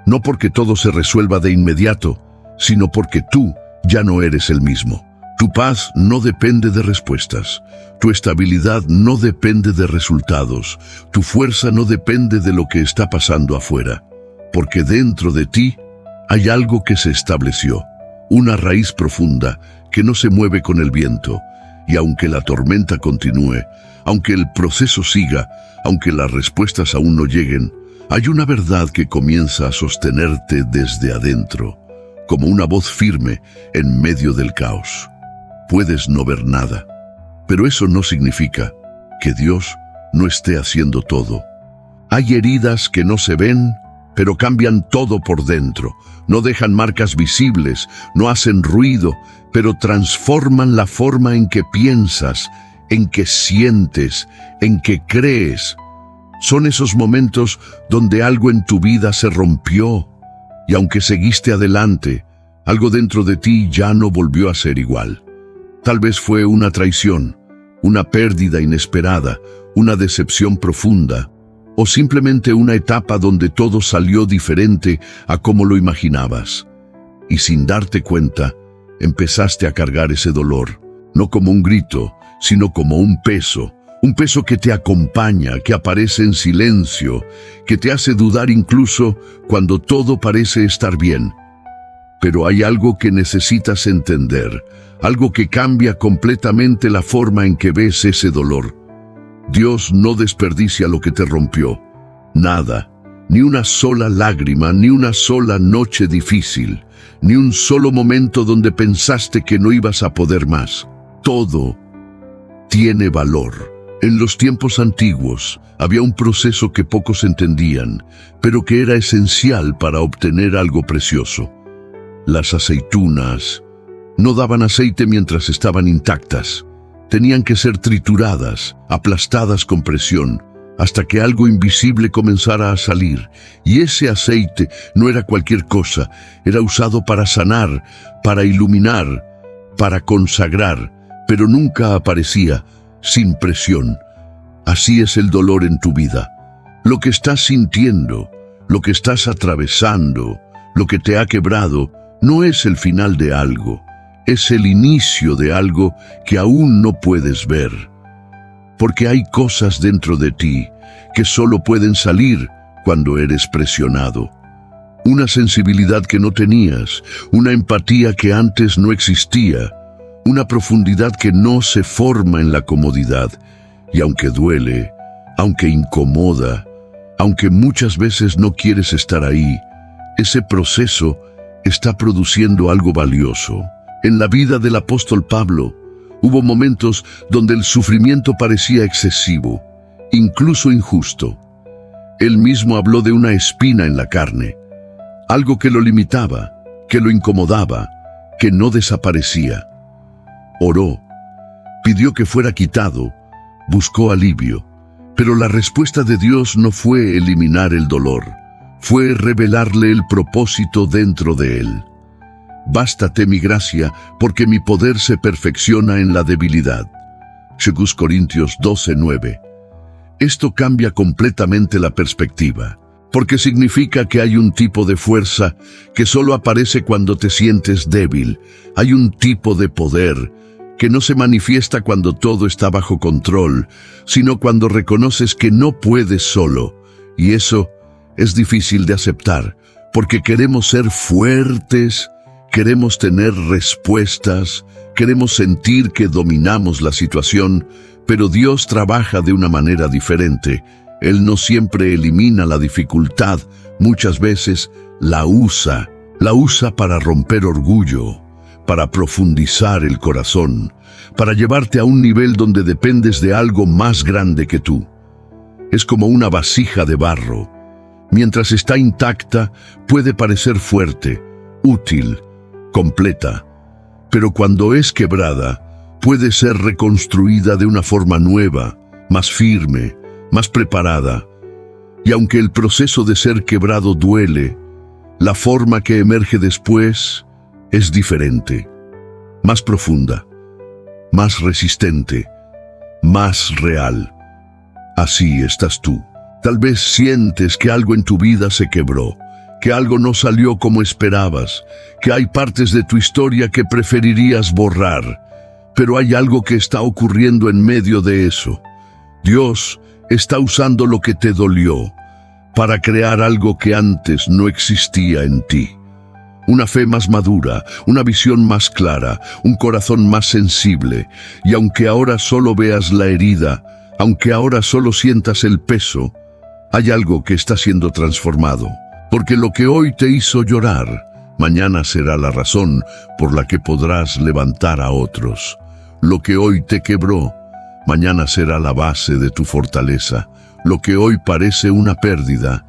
No porque todo se resuelva de inmediato, sino porque tú ya no eres el mismo. Tu paz no depende de respuestas, tu estabilidad no depende de resultados, tu fuerza no depende de lo que está pasando afuera, porque dentro de ti hay algo que se estableció, una raíz profunda que no se mueve con el viento, y aunque la tormenta continúe, aunque el proceso siga, aunque las respuestas aún no lleguen, hay una verdad que comienza a sostenerte desde adentro, como una voz firme en medio del caos. Puedes no ver nada, pero eso no significa que Dios no esté haciendo todo. Hay heridas que no se ven pero cambian todo por dentro. No dejan marcas visibles, no hacen ruido, pero transforman la forma en que piensas, en que sientes, en que crees. Son esos momentos donde algo en tu vida se rompió y aunque seguiste adelante, algo dentro de ti ya no volvió a ser igual. Tal vez fue una traición, una pérdida inesperada, una decepción profunda, o simplemente una etapa donde todo salió diferente a como lo imaginabas. Y sin darte cuenta, empezaste a cargar ese dolor, no como un grito, sino como un peso que te acompaña, que aparece en silencio, que te hace dudar incluso cuando todo parece estar bien. Pero hay algo que necesitas entender, algo que cambia completamente la forma en que ves ese dolor. Dios no desperdicia lo que te rompió. Nada, ni una sola lágrima, ni una sola noche difícil, ni un solo momento donde pensaste que no ibas a poder más. Todo tiene valor. En los tiempos antiguos había un proceso que pocos entendían, pero que era esencial para obtener algo precioso. Las aceitunas no daban aceite mientras estaban intactas. Tenían que ser trituradas, aplastadas con presión, hasta que algo invisible comenzara a salir. Y ese aceite no era cualquier cosa, era usado para sanar, para iluminar, para consagrar, pero nunca aparecía sin presión. Así es el dolor en tu vida. Lo que estás sintiendo, lo que estás atravesando, lo que te ha quebrado, no es el final de algo. Es el inicio de algo que aún no puedes ver. Porque hay cosas dentro de ti que solo pueden salir cuando eres presionado. Una sensibilidad que no tenías, una empatía que antes no existía, una profundidad que no se forma en la comodidad. Y aunque duele, aunque incomoda, aunque muchas veces no quieres estar ahí, ese proceso está produciendo algo valioso. En la vida del apóstol Pablo, hubo momentos donde el sufrimiento parecía excesivo, incluso injusto. Él mismo habló de una espina en la carne, algo que lo limitaba, que lo incomodaba, que no desaparecía. Oró, pidió que fuera quitado, buscó alivio, pero la respuesta de Dios no fue eliminar el dolor, fue revelarle el propósito dentro de él. Bástate mi gracia, porque mi poder se perfecciona en la debilidad. 2 Corintios 12:9. Esto cambia completamente la perspectiva, porque significa que hay un tipo de fuerza que solo aparece cuando te sientes débil. Hay un tipo de poder que no se manifiesta cuando todo está bajo control, sino cuando reconoces que no puedes solo. Y eso es difícil de aceptar, porque queremos ser fuertes, queremos tener respuestas, queremos sentir que dominamos la situación, pero Dios trabaja de una manera diferente. Él no siempre elimina la dificultad, muchas veces la usa para romper orgullo, para profundizar el corazón, para llevarte a un nivel donde dependes de algo más grande que tú. Es como una vasija de barro. Mientras está intacta, puede parecer fuerte, útil, completa, pero cuando es quebrada, puede ser reconstruida de una forma nueva, más firme, más preparada. Y aunque el proceso de ser quebrado duele, la forma que emerge después es diferente, más profunda, más resistente, más real. Así estás tú. Tal vez sientes que algo en tu vida se quebró, que algo no salió como esperabas, que hay partes de tu historia que preferirías borrar, pero hay algo que está ocurriendo en medio de eso. Dios está usando lo que te dolió para crear algo que antes no existía en ti. Una fe más madura, una visión más clara, un corazón más sensible, y aunque ahora solo veas la herida, aunque ahora solo sientas el peso, hay algo que está siendo transformado. Porque lo que hoy te hizo llorar, mañana será la razón por la que podrás levantar a otros. Lo que hoy te quebró, mañana será la base de tu fortaleza. Lo que hoy parece una pérdida,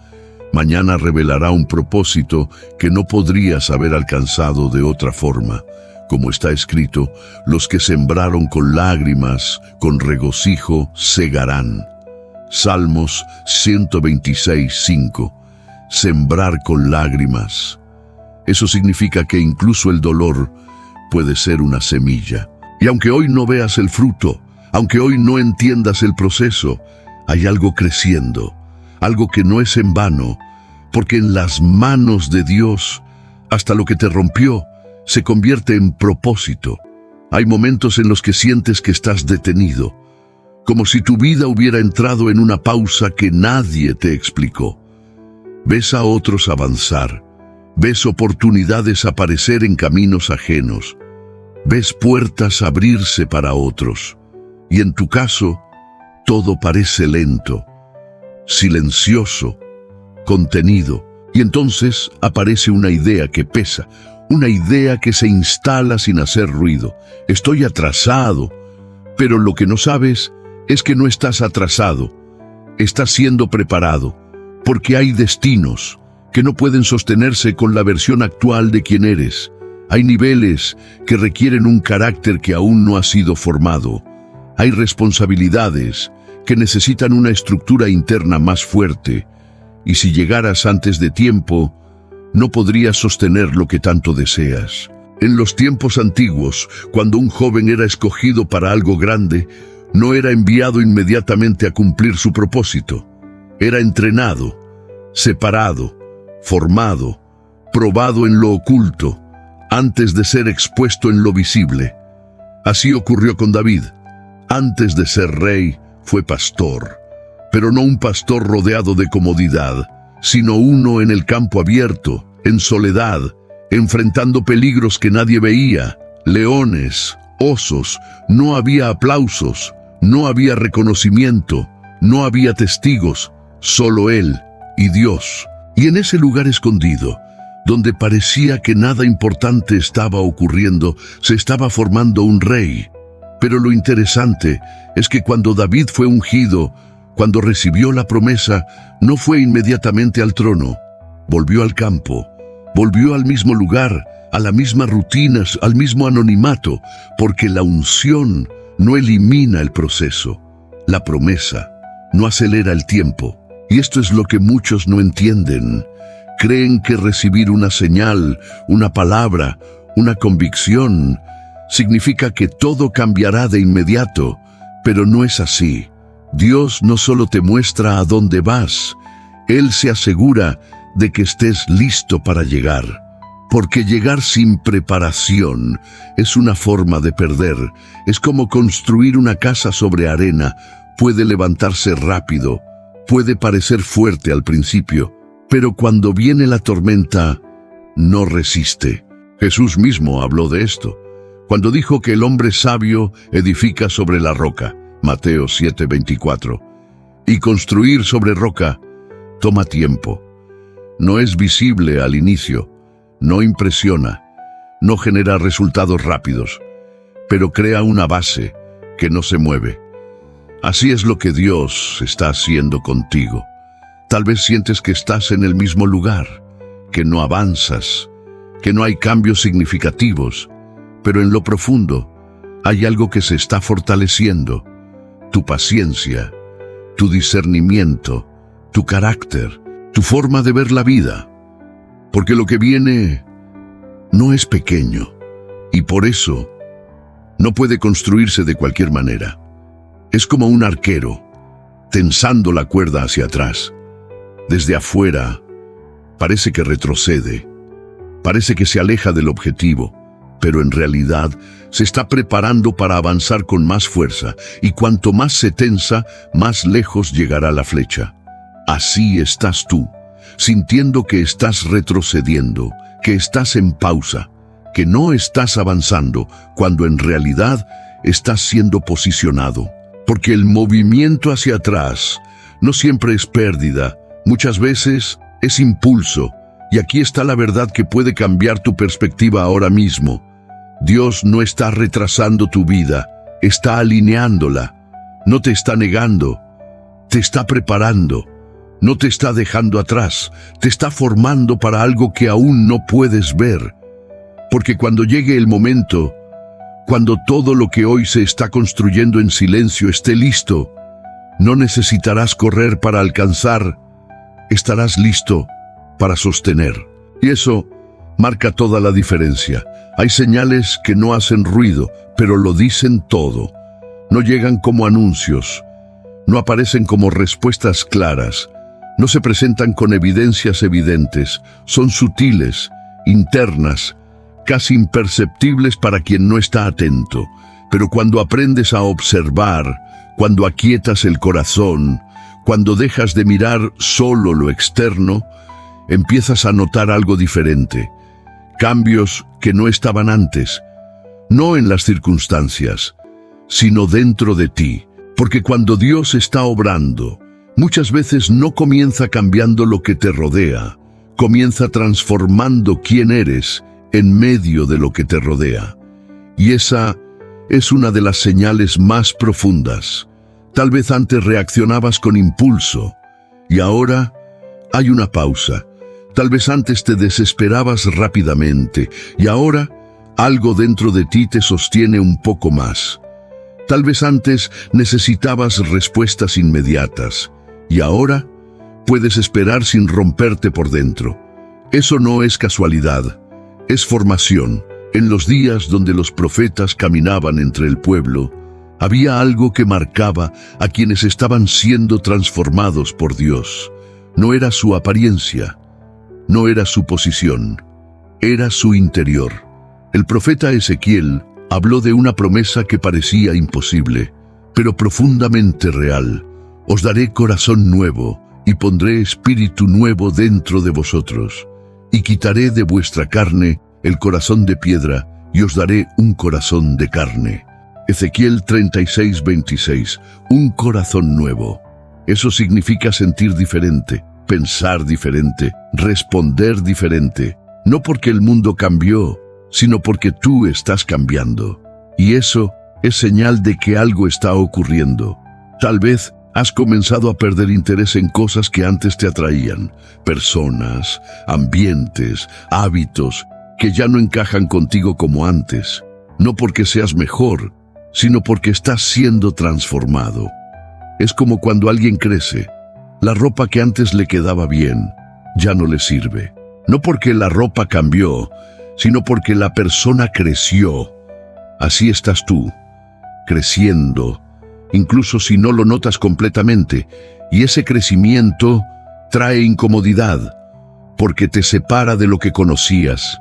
Mañana revelará un propósito que no podrías haber alcanzado de otra forma. Como está escrito, los que sembraron con lágrimas, con regocijo, segarán. Salmos 126:5. Sembrar con lágrimas. Eso significa que incluso el dolor puede ser una semilla. Y aunque hoy no veas el fruto, aunque hoy no entiendas el proceso, hay algo creciendo, algo que no es en vano, porque en las manos de Dios, hasta lo que te rompió, se convierte en propósito. Hay momentos en los que sientes que estás detenido, como si tu vida hubiera entrado en una pausa que nadie te explicó. Ves a otros avanzar, ves oportunidades aparecer en caminos ajenos, ves puertas abrirse para otros, y en tu caso, todo parece lento, silencioso, contenido, y entonces aparece una idea que pesa, una idea que se instala sin hacer ruido. Estoy atrasado, pero lo que no sabes es que no estás atrasado, estás siendo preparado, porque hay destinos que no pueden sostenerse con la versión actual de quien eres. Hay niveles que requieren un carácter que aún no ha sido formado. Hay responsabilidades que necesitan una estructura interna más fuerte, y si llegaras antes de tiempo, no podrías sostener lo que tanto deseas. En los tiempos antiguos, cuando un joven era escogido para algo grande, no era enviado inmediatamente a cumplir su propósito. Era entrenado, separado, formado, probado en lo oculto, antes de ser expuesto en lo visible. Así ocurrió con David. Antes de ser rey, fue pastor, pero no un pastor rodeado de comodidad, sino uno en el campo abierto, en soledad, enfrentando peligros que nadie veía, leones, osos. No había aplausos, no había reconocimiento, no había testigos, solo él y Dios. Y en ese lugar escondido, donde parecía que nada importante estaba ocurriendo, se estaba formando un rey. Pero lo interesante es que cuando David fue ungido, cuando recibió la promesa, no fue inmediatamente al trono. Volvió al campo, volvió al mismo lugar, a las mismas rutinas, al mismo anonimato, porque la unción no elimina el proceso. La promesa no acelera el tiempo. Y esto es lo que muchos no entienden. Creen que recibir una señal, una palabra, una convicción, significa que todo cambiará de inmediato, pero no es así. Dios no solo te muestra a dónde vas, Él se asegura de que estés listo para llegar. Porque llegar sin preparación es una forma de perder. Es como construir una casa sobre arena. Puede levantarse rápido, puede parecer fuerte al principio, pero cuando viene la tormenta, no resiste. Jesús mismo habló de esto, cuando dijo que el hombre sabio edifica sobre la roca. Mateo 7:24. Y construir sobre roca toma tiempo. No es visible al inicio, no impresiona, no genera resultados rápidos, pero crea una base que no se mueve. Así es lo que Dios está haciendo contigo. Tal vez sientes que estás en el mismo lugar, que no avanzas, que no hay cambios significativos, pero en lo profundo hay algo que se está fortaleciendo. Tu paciencia, tu discernimiento, tu carácter, tu forma de ver la vida. Porque lo que viene no es pequeño y por eso no puede construirse de cualquier manera. Es como un arquero tensando la cuerda hacia atrás. Desde afuera parece que retrocede, parece que se aleja del objetivo, pero en realidad se está preparando para avanzar con más fuerza, y cuanto más se tensa, más lejos llegará la flecha. Así estás tú, sintiendo que estás retrocediendo, que estás en pausa, que no estás avanzando, cuando en realidad estás siendo posicionado. Porque el movimiento hacia atrás no siempre es pérdida, muchas veces es impulso, y aquí está la verdad que puede cambiar tu perspectiva ahora mismo. Dios no está retrasando tu vida, está alineándola. No te está negando, te está preparando. No te está dejando atrás, te está formando para algo que aún no puedes ver. Porque cuando llegue el momento, cuando todo lo que hoy se está construyendo en silencio esté listo, no necesitarás correr para alcanzar, estarás listo para sostener. Y eso marca toda la diferencia. Hay señales que no hacen ruido, pero lo dicen todo. No llegan como anuncios, no aparecen como respuestas claras, no se presentan con evidencias evidentes, son sutiles, internas, casi imperceptibles para quien no está atento. Pero cuando aprendes a observar, cuando aquietas el corazón, cuando dejas de mirar solo lo externo, empiezas a notar algo diferente. Cambios que no estaban antes, no en las circunstancias, sino dentro de ti. Porque cuando Dios está obrando, muchas veces no comienza cambiando lo que te rodea, comienza transformando quién eres en medio de lo que te rodea. Y esa es una de las señales más profundas. Tal vez antes reaccionabas con impulso, y ahora hay una pausa. Tal vez antes te desesperabas rápidamente, y ahora algo dentro de ti te sostiene un poco más. Tal vez antes necesitabas respuestas inmediatas, y ahora puedes esperar sin romperte por dentro. Eso no es casualidad, es formación. En los días donde los profetas caminaban entre el pueblo, había algo que marcaba a quienes estaban siendo transformados por Dios. No era su apariencia, no era su posición, era su interior. El profeta Ezequiel habló de una promesa que parecía imposible, pero profundamente real. Os daré corazón nuevo y pondré espíritu nuevo dentro de vosotros, y quitaré de vuestra carne el corazón de piedra y os daré un corazón de carne. Ezequiel 36:26. Un corazón nuevo. Eso significa sentir diferente, pensar diferente, responder diferente. No porque el mundo cambió, sino porque tú estás cambiando. Y eso es señal de que algo está ocurriendo. Tal vez has comenzado a perder interés en cosas que antes te atraían, personas, ambientes, hábitos que ya no encajan contigo como antes. No porque seas mejor, sino porque estás siendo transformado. Es como cuando alguien crece. La ropa que antes le quedaba bien, ya no le sirve. No porque la ropa cambió, sino porque la persona creció. Así estás tú, creciendo, incluso si no lo notas completamente, y ese crecimiento trae incomodidad, porque te separa de lo que conocías,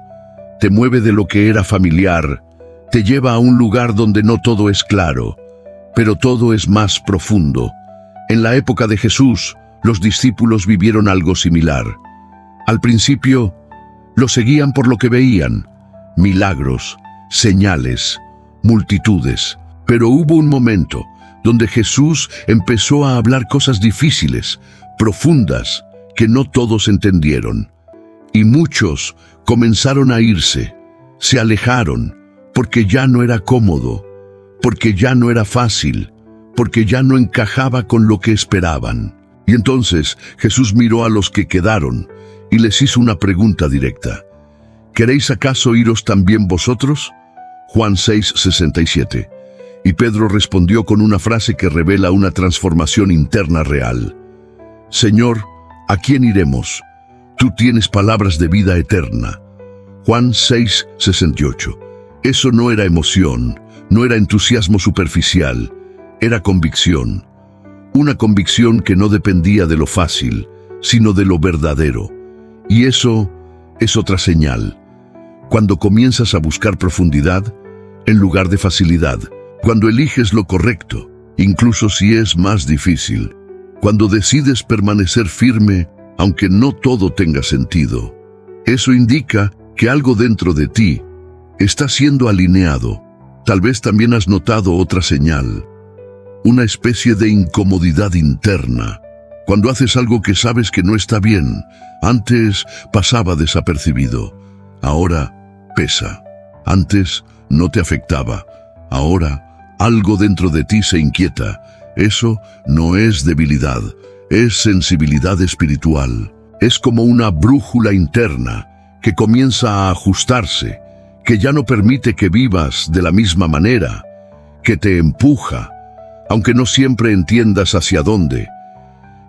te mueve de lo que era familiar, te lleva a un lugar donde no todo es claro, pero todo es más profundo. En la época de Jesús, los discípulos vivieron algo similar. Al principio, lo seguían por lo que veían, milagros, señales, multitudes. Pero hubo un momento donde Jesús empezó a hablar cosas difíciles, profundas, que no todos entendieron. Y muchos comenzaron a irse, se alejaron, porque ya no era cómodo, porque ya no era fácil, porque ya no encajaba con lo que esperaban. Y entonces Jesús miró a los que quedaron y les hizo una pregunta directa. ¿Queréis acaso iros también vosotros? Juan 6:67. Y Pedro respondió con una frase que revela una transformación interna real. Señor, ¿a quién iremos? Tú tienes palabras de vida eterna. Juan 6:68. Eso no era emoción, no era entusiasmo superficial, era convicción. Una convicción que no dependía de lo fácil, sino de lo verdadero. Y eso es otra señal. Cuando comienzas a buscar profundidad, en lugar de facilidad, cuando eliges lo correcto, incluso si es más difícil, cuando decides permanecer firme, aunque no todo tenga sentido, eso indica que algo dentro de ti está siendo alineado. Tal vez también has notado otra señal, una especie de incomodidad interna. Cuando haces algo que sabes que no está bien, antes pasaba desapercibido, ahora pesa. Antes no te afectaba, ahora algo dentro de ti se inquieta. Eso no es debilidad, Es sensibilidad espiritual. Es como una brújula interna que comienza a ajustarse, que ya no permite que vivas de la misma manera, que te empuja, aunque no siempre entiendas hacia dónde.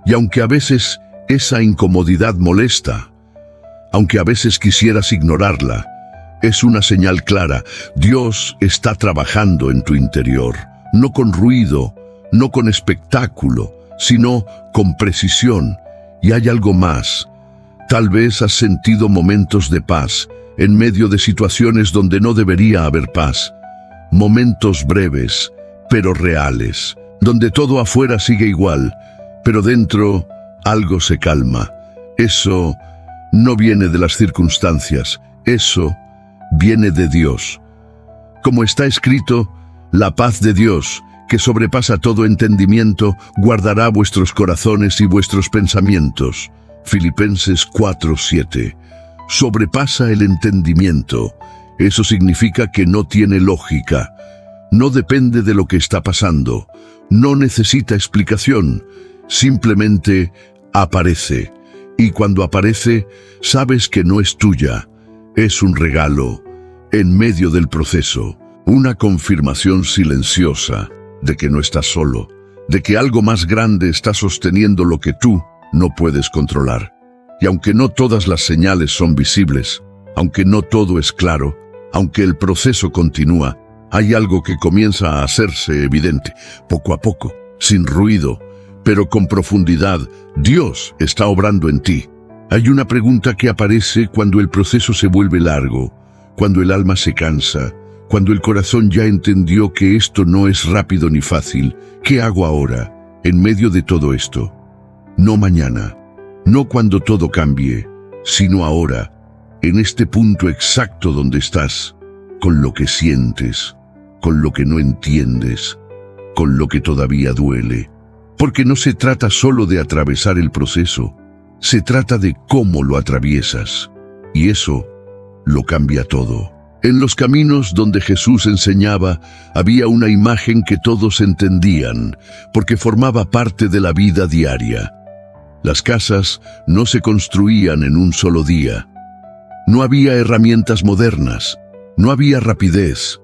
Y aunque a veces esa incomodidad molesta, aunque a veces quisieras ignorarla, es una señal clara. Dios está trabajando en tu interior, no con ruido, no con espectáculo, sino con precisión. Y hay algo más. Tal vez has sentido momentos de paz en medio de situaciones donde no debería haber paz. Momentos breves, pero reales, donde todo afuera sigue igual, pero dentro algo se calma. Eso no viene de las circunstancias, eso viene de Dios. Como está escrito, la paz de Dios, que sobrepasa todo entendimiento, guardará vuestros corazones y vuestros pensamientos. Filipenses 4:7. Sobrepasa el entendimiento. Eso significa que no tiene lógica. No depende de lo que está pasando. No necesita explicación. Simplemente aparece. Y cuando aparece, sabes que no es tuya. Es un regalo, en medio del proceso. Una confirmación silenciosa de que no estás solo, de que algo más grande está sosteniendo lo que tú no puedes controlar. Y aunque no todas las señales son visibles, aunque no todo es claro, aunque el proceso continúa, hay algo que comienza a hacerse evidente, poco a poco, sin ruido, pero con profundidad. Dios está obrando en ti. Hay una pregunta que aparece cuando el proceso se vuelve largo, cuando el alma se cansa, cuando el corazón ya entendió que esto no es rápido ni fácil. ¿Qué hago ahora, en medio de todo esto? No mañana, no cuando todo cambie, sino ahora, en este punto exacto donde estás, con lo que sientes, con lo que no entiendes, con lo que todavía duele. Porque no se trata solo de atravesar el proceso, se trata de cómo lo atraviesas. Y eso lo cambia todo. En los caminos donde Jesús enseñaba, había una imagen que todos entendían, porque formaba parte de la vida diaria. Las casas no se construían en un solo día. No había herramientas modernas, no había rapidez.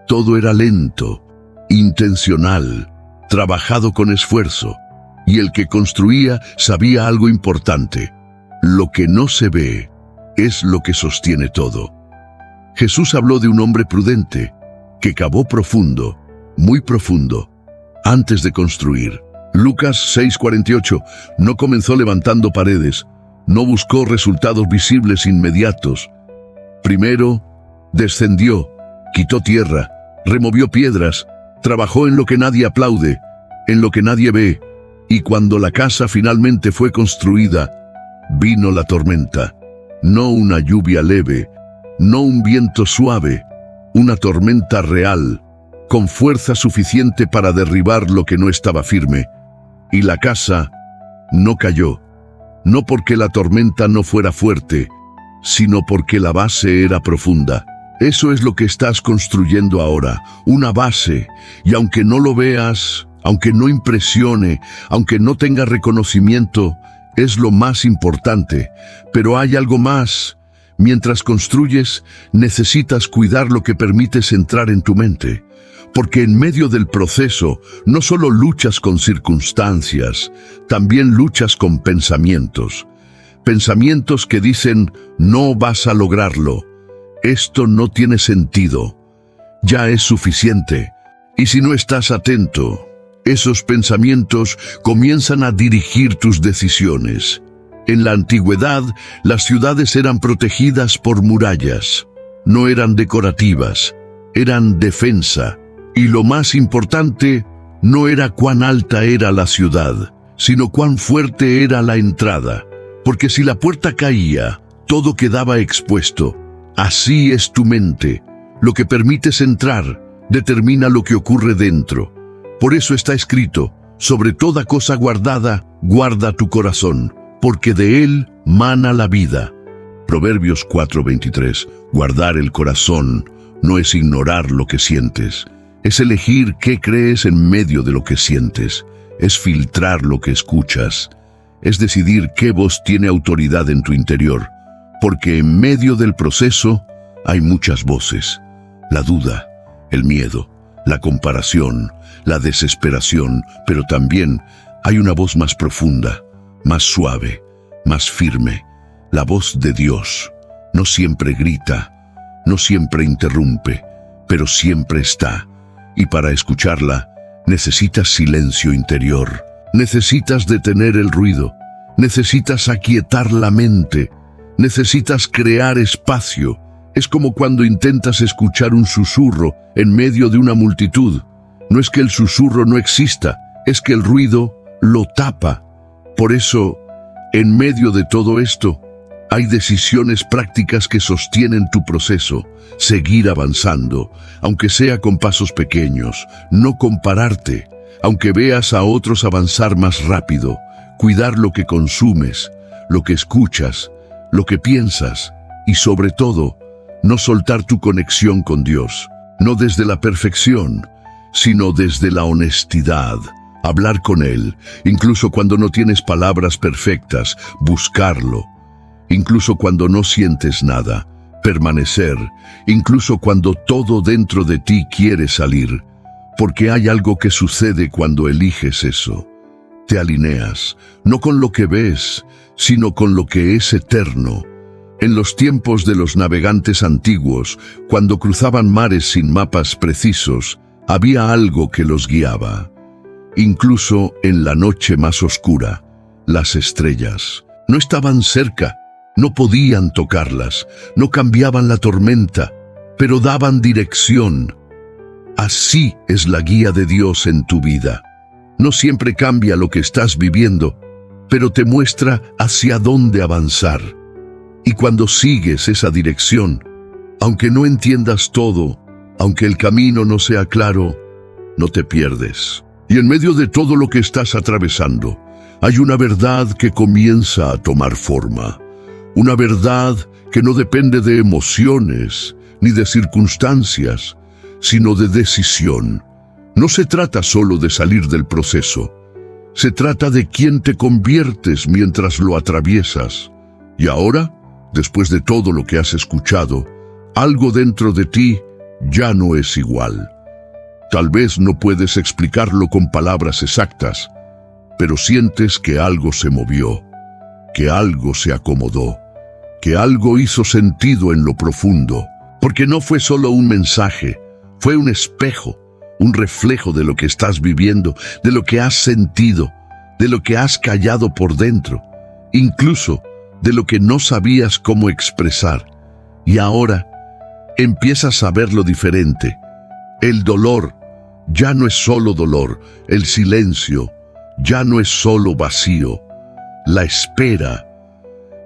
Todo era lento, intencional, trabajado con esfuerzo. Y el que construía sabía algo importante. Lo que no se ve es lo que sostiene todo. Jesús habló de un hombre prudente que cavó profundo, muy profundo, antes de construir. Lucas 6:48, no comenzó levantando paredes, no buscó resultados visibles inmediatos. Primero, descendió, quitó tierra, removió piedras, trabajó en lo que nadie aplaude, en lo que nadie ve, y cuando la casa finalmente fue construida, vino la tormenta. No una lluvia leve, no un viento suave, una tormenta real, con fuerza suficiente para derribar lo que no estaba firme. Y la casa no cayó, no porque la tormenta no fuera fuerte, sino porque la base era profunda. Eso es lo que estás construyendo ahora, una base, y aunque no lo veas, aunque no impresione, aunque no tenga reconocimiento, es lo más importante. Pero hay algo más. Mientras construyes, necesitas cuidar lo que permites entrar en tu mente. Porque en medio del proceso, no solo luchas con circunstancias, también luchas con pensamientos. Pensamientos que dicen, no vas a lograrlo. Esto no tiene sentido. Ya es suficiente. Y si no estás atento, esos pensamientos comienzan a dirigir tus decisiones. En la antigüedad, las ciudades eran protegidas por murallas. No eran decorativas, eran defensa. Y lo más importante, no era cuán alta era la ciudad, sino cuán fuerte era la entrada. Porque si la puerta caía, todo quedaba expuesto. Así es tu mente. Lo que permites entrar determina lo que ocurre dentro. Por eso está escrito, sobre toda cosa guardada, guarda tu corazón, porque de él mana la vida. Proverbios 4:23. Guardar el corazón no es ignorar lo que sientes, es elegir qué crees en medio de lo que sientes. es filtrar lo que escuchas, es decidir qué voz tiene autoridad en tu interior, porque en medio del proceso hay muchas voces: la duda, el miedo, la comparación, la desesperación, pero también hay una voz más profunda, más suave, más firme, la voz de Dios. No siempre grita, no siempre interrumpe, pero siempre está. Y para escucharla, necesitas silencio interior. Necesitas detener el ruido. Necesitas aquietar la mente. Necesitas crear espacio. Es como cuando intentas escuchar un susurro en medio de una multitud. No es que el susurro no exista, es que el ruido lo tapa. Por eso, en medio de todo esto, hay decisiones prácticas que sostienen tu proceso. Seguir avanzando, aunque sea con pasos pequeños. No compararte, aunque veas a otros avanzar más rápido. Cuidar lo que consumes, lo que escuchas, lo que piensas. Y sobre todo, no soltar tu conexión con Dios. No desde la perfección, sino desde la honestidad. Hablar con Él, incluso cuando no tienes palabras perfectas. Buscarlo, incluso cuando no sientes nada. Permanecer, incluso cuando todo dentro de ti quiere salir. Porque hay algo que sucede cuando eliges eso. Te alineas, no con lo que ves, sino con lo que es eterno. En los tiempos de los navegantes antiguos, cuando cruzaban mares sin mapas precisos, había algo que los guiaba. Incluso en la noche más oscura, las estrellas no estaban cerca. No podían tocarlas, no cambiaban la tormenta, pero daban dirección. Así es la guía de Dios en tu vida. No siempre cambia lo que estás viviendo, pero te muestra hacia dónde avanzar. Y cuando sigues esa dirección, aunque no entiendas todo, aunque el camino no sea claro, no te pierdes. Y en medio de todo lo que estás atravesando, hay una verdad que comienza a tomar forma. Una verdad que no depende de emociones ni de circunstancias, sino de decisión. No se trata solo de salir del proceso. Se trata de quién te conviertes mientras lo atraviesas. Y ahora, después de todo lo que has escuchado, algo dentro de ti ya no es igual. Tal vez no puedes explicarlo con palabras exactas, pero sientes que algo se movió, que algo se acomodó, que algo hizo sentido en lo profundo, porque no fue solo un mensaje, fue un espejo, un reflejo de lo que estás viviendo, de lo que has sentido, de lo que has callado por dentro, incluso de lo que no sabías cómo expresar. Y ahora empiezas a verlo diferente. El dolor ya no es solo dolor, el silencio ya no es solo vacío, la espera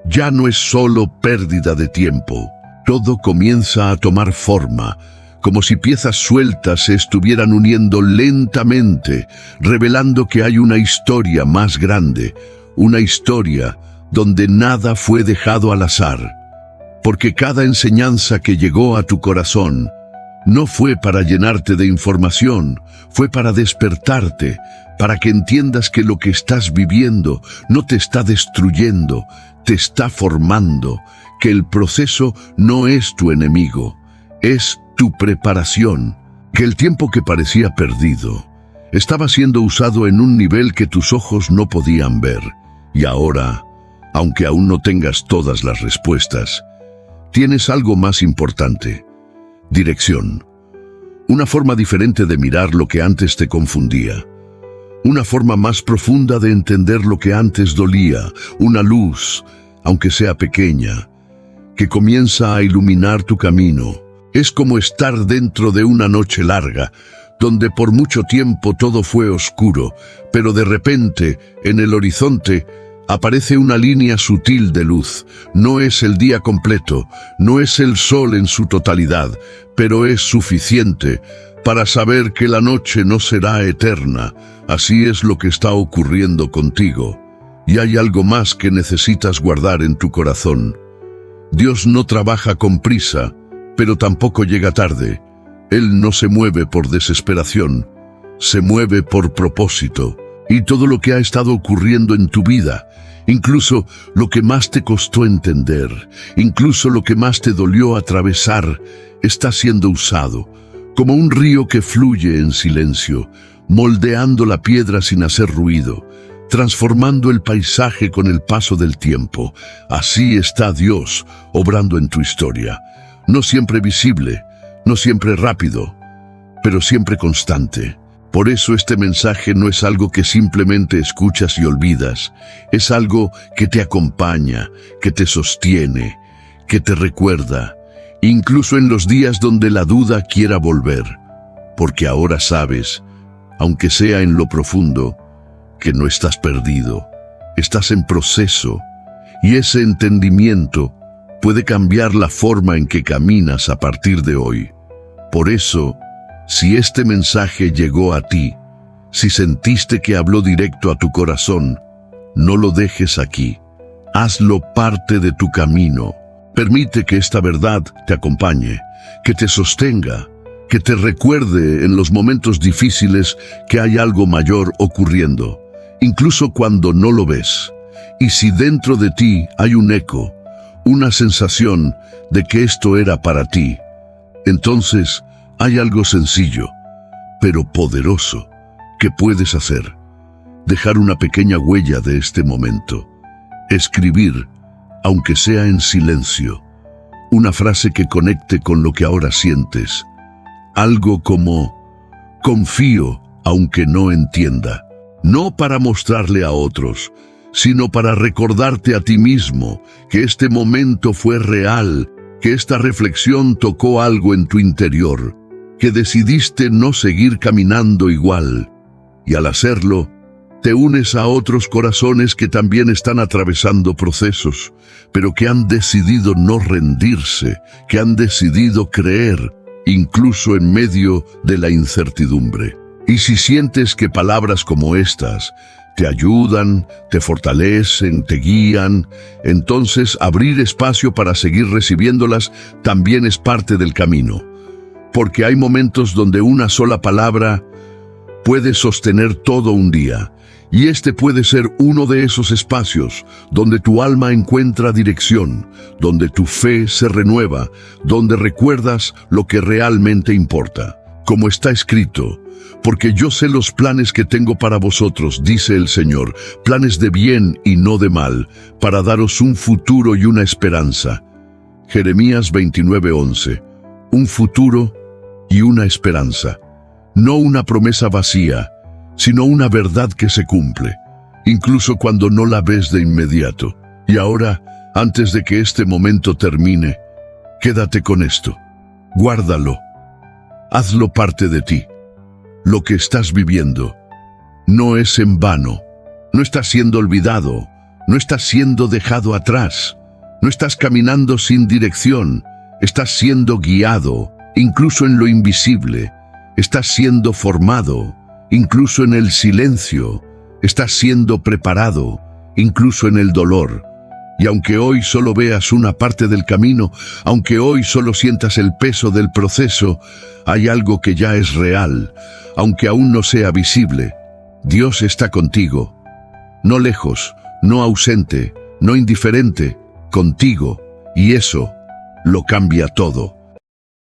ya no es solo pérdida de tiempo. Todo comienza a tomar forma, como si piezas sueltas se estuvieran uniendo lentamente, revelando que hay una historia más grande, una historia donde nada fue dejado al azar. Porque cada enseñanza que llegó a tu corazón no fue para llenarte de información, fue para despertarte, para que entiendas que lo que estás viviendo no te está destruyendo, te está formando, que el proceso no es tu enemigo, es tu preparación, que el tiempo que parecía perdido estaba siendo usado en un nivel que tus ojos no podían ver. Y ahora, aunque aún no tengas todas las respuestas, tienes algo más importante: dirección. Una forma diferente de mirar lo que antes te confundía. Una forma más profunda de entender lo que antes dolía. Una luz, aunque sea pequeña, que comienza a iluminar tu camino. Es como estar dentro de una noche larga, donde por mucho tiempo todo fue oscuro, pero de repente, en el horizonte, aparece una línea sutil de luz. No es el día completo, no es el sol en su totalidad, pero es suficiente para saber que la noche no será eterna. Así es lo que está ocurriendo contigo. Y hay algo más que necesitas guardar en tu corazón. Dios no trabaja con prisa, pero tampoco llega tarde. Él no se mueve por desesperación, se mueve por propósito. y todo lo que ha estado ocurriendo en tu vida, incluso lo que más te costó entender, incluso lo que más te dolió atravesar, está siendo usado como un río que fluye en silencio, moldeando la piedra sin hacer ruido, transformando el paisaje con el paso del tiempo. Así está Dios obrando en tu historia, no siempre visible, no siempre rápido, pero siempre constante. Por eso este mensaje no es algo que simplemente escuchas y olvidas, es algo que te acompaña, que te sostiene, que te recuerda, incluso en los días donde la duda quiera volver, porque ahora sabes, aunque sea en lo profundo, que no estás perdido, estás en proceso, y ese entendimiento puede cambiar la forma en que caminas a partir de hoy. Por eso, si este mensaje llegó a ti, si sentiste que habló directo a tu corazón, no lo dejes aquí. Hazlo parte de tu camino. Permite que esta verdad te acompañe, que te sostenga, que te recuerde en los momentos difíciles que hay algo mayor ocurriendo, incluso cuando no lo ves. Y si dentro de ti hay un eco, una sensación de que esto era para ti, entonces hay algo sencillo, pero poderoso, que puedes hacer. Dejar una pequeña huella de este momento. Escribir, aunque sea en silencio, una frase que conecte con lo que ahora sientes. Algo como, confío, aunque no entienda. No para mostrarle a otros, sino para recordarte a ti mismo que este momento fue real, que esta reflexión tocó algo en tu interior, que decidiste no seguir caminando igual, y al hacerlo, te unes a otros corazones que también están atravesando procesos, pero que han decidido no rendirse, que han decidido creer, incluso en medio de la incertidumbre. Y si sientes que palabras como estas te ayudan, te fortalecen, te guían, entonces abrir espacio para seguir recibiéndolas también es parte del camino. Porque hay momentos donde una sola palabra puede sostener todo un día, y este puede ser uno de esos espacios donde tu alma encuentra dirección, donde tu fe se renueva, donde recuerdas lo que realmente importa. Como está escrito, porque yo sé los planes que tengo para vosotros, dice el Señor, planes de bien y no de mal, para daros un futuro y una esperanza. Jeremías 29:11. Un futuro y una esperanza. No una promesa vacía, sino una verdad que se cumple, incluso cuando no la ves de inmediato. Y ahora, antes de que este momento termine, quédate con esto. Guárdalo. Hazlo parte de ti. Lo que estás viviendo no es en vano. No estás siendo olvidado. No estás siendo dejado atrás. No estás caminando sin dirección. Estás siendo guiado, incluso en lo invisible. Estás siendo formado, incluso en el silencio. Estás siendo preparado, incluso en el dolor. Y aunque hoy solo veas una parte del camino, aunque hoy solo sientas el peso del proceso, hay algo que ya es real, aunque aún no sea visible. Dios está contigo, no lejos, no ausente, no indiferente, contigo, y eso lo cambia todo.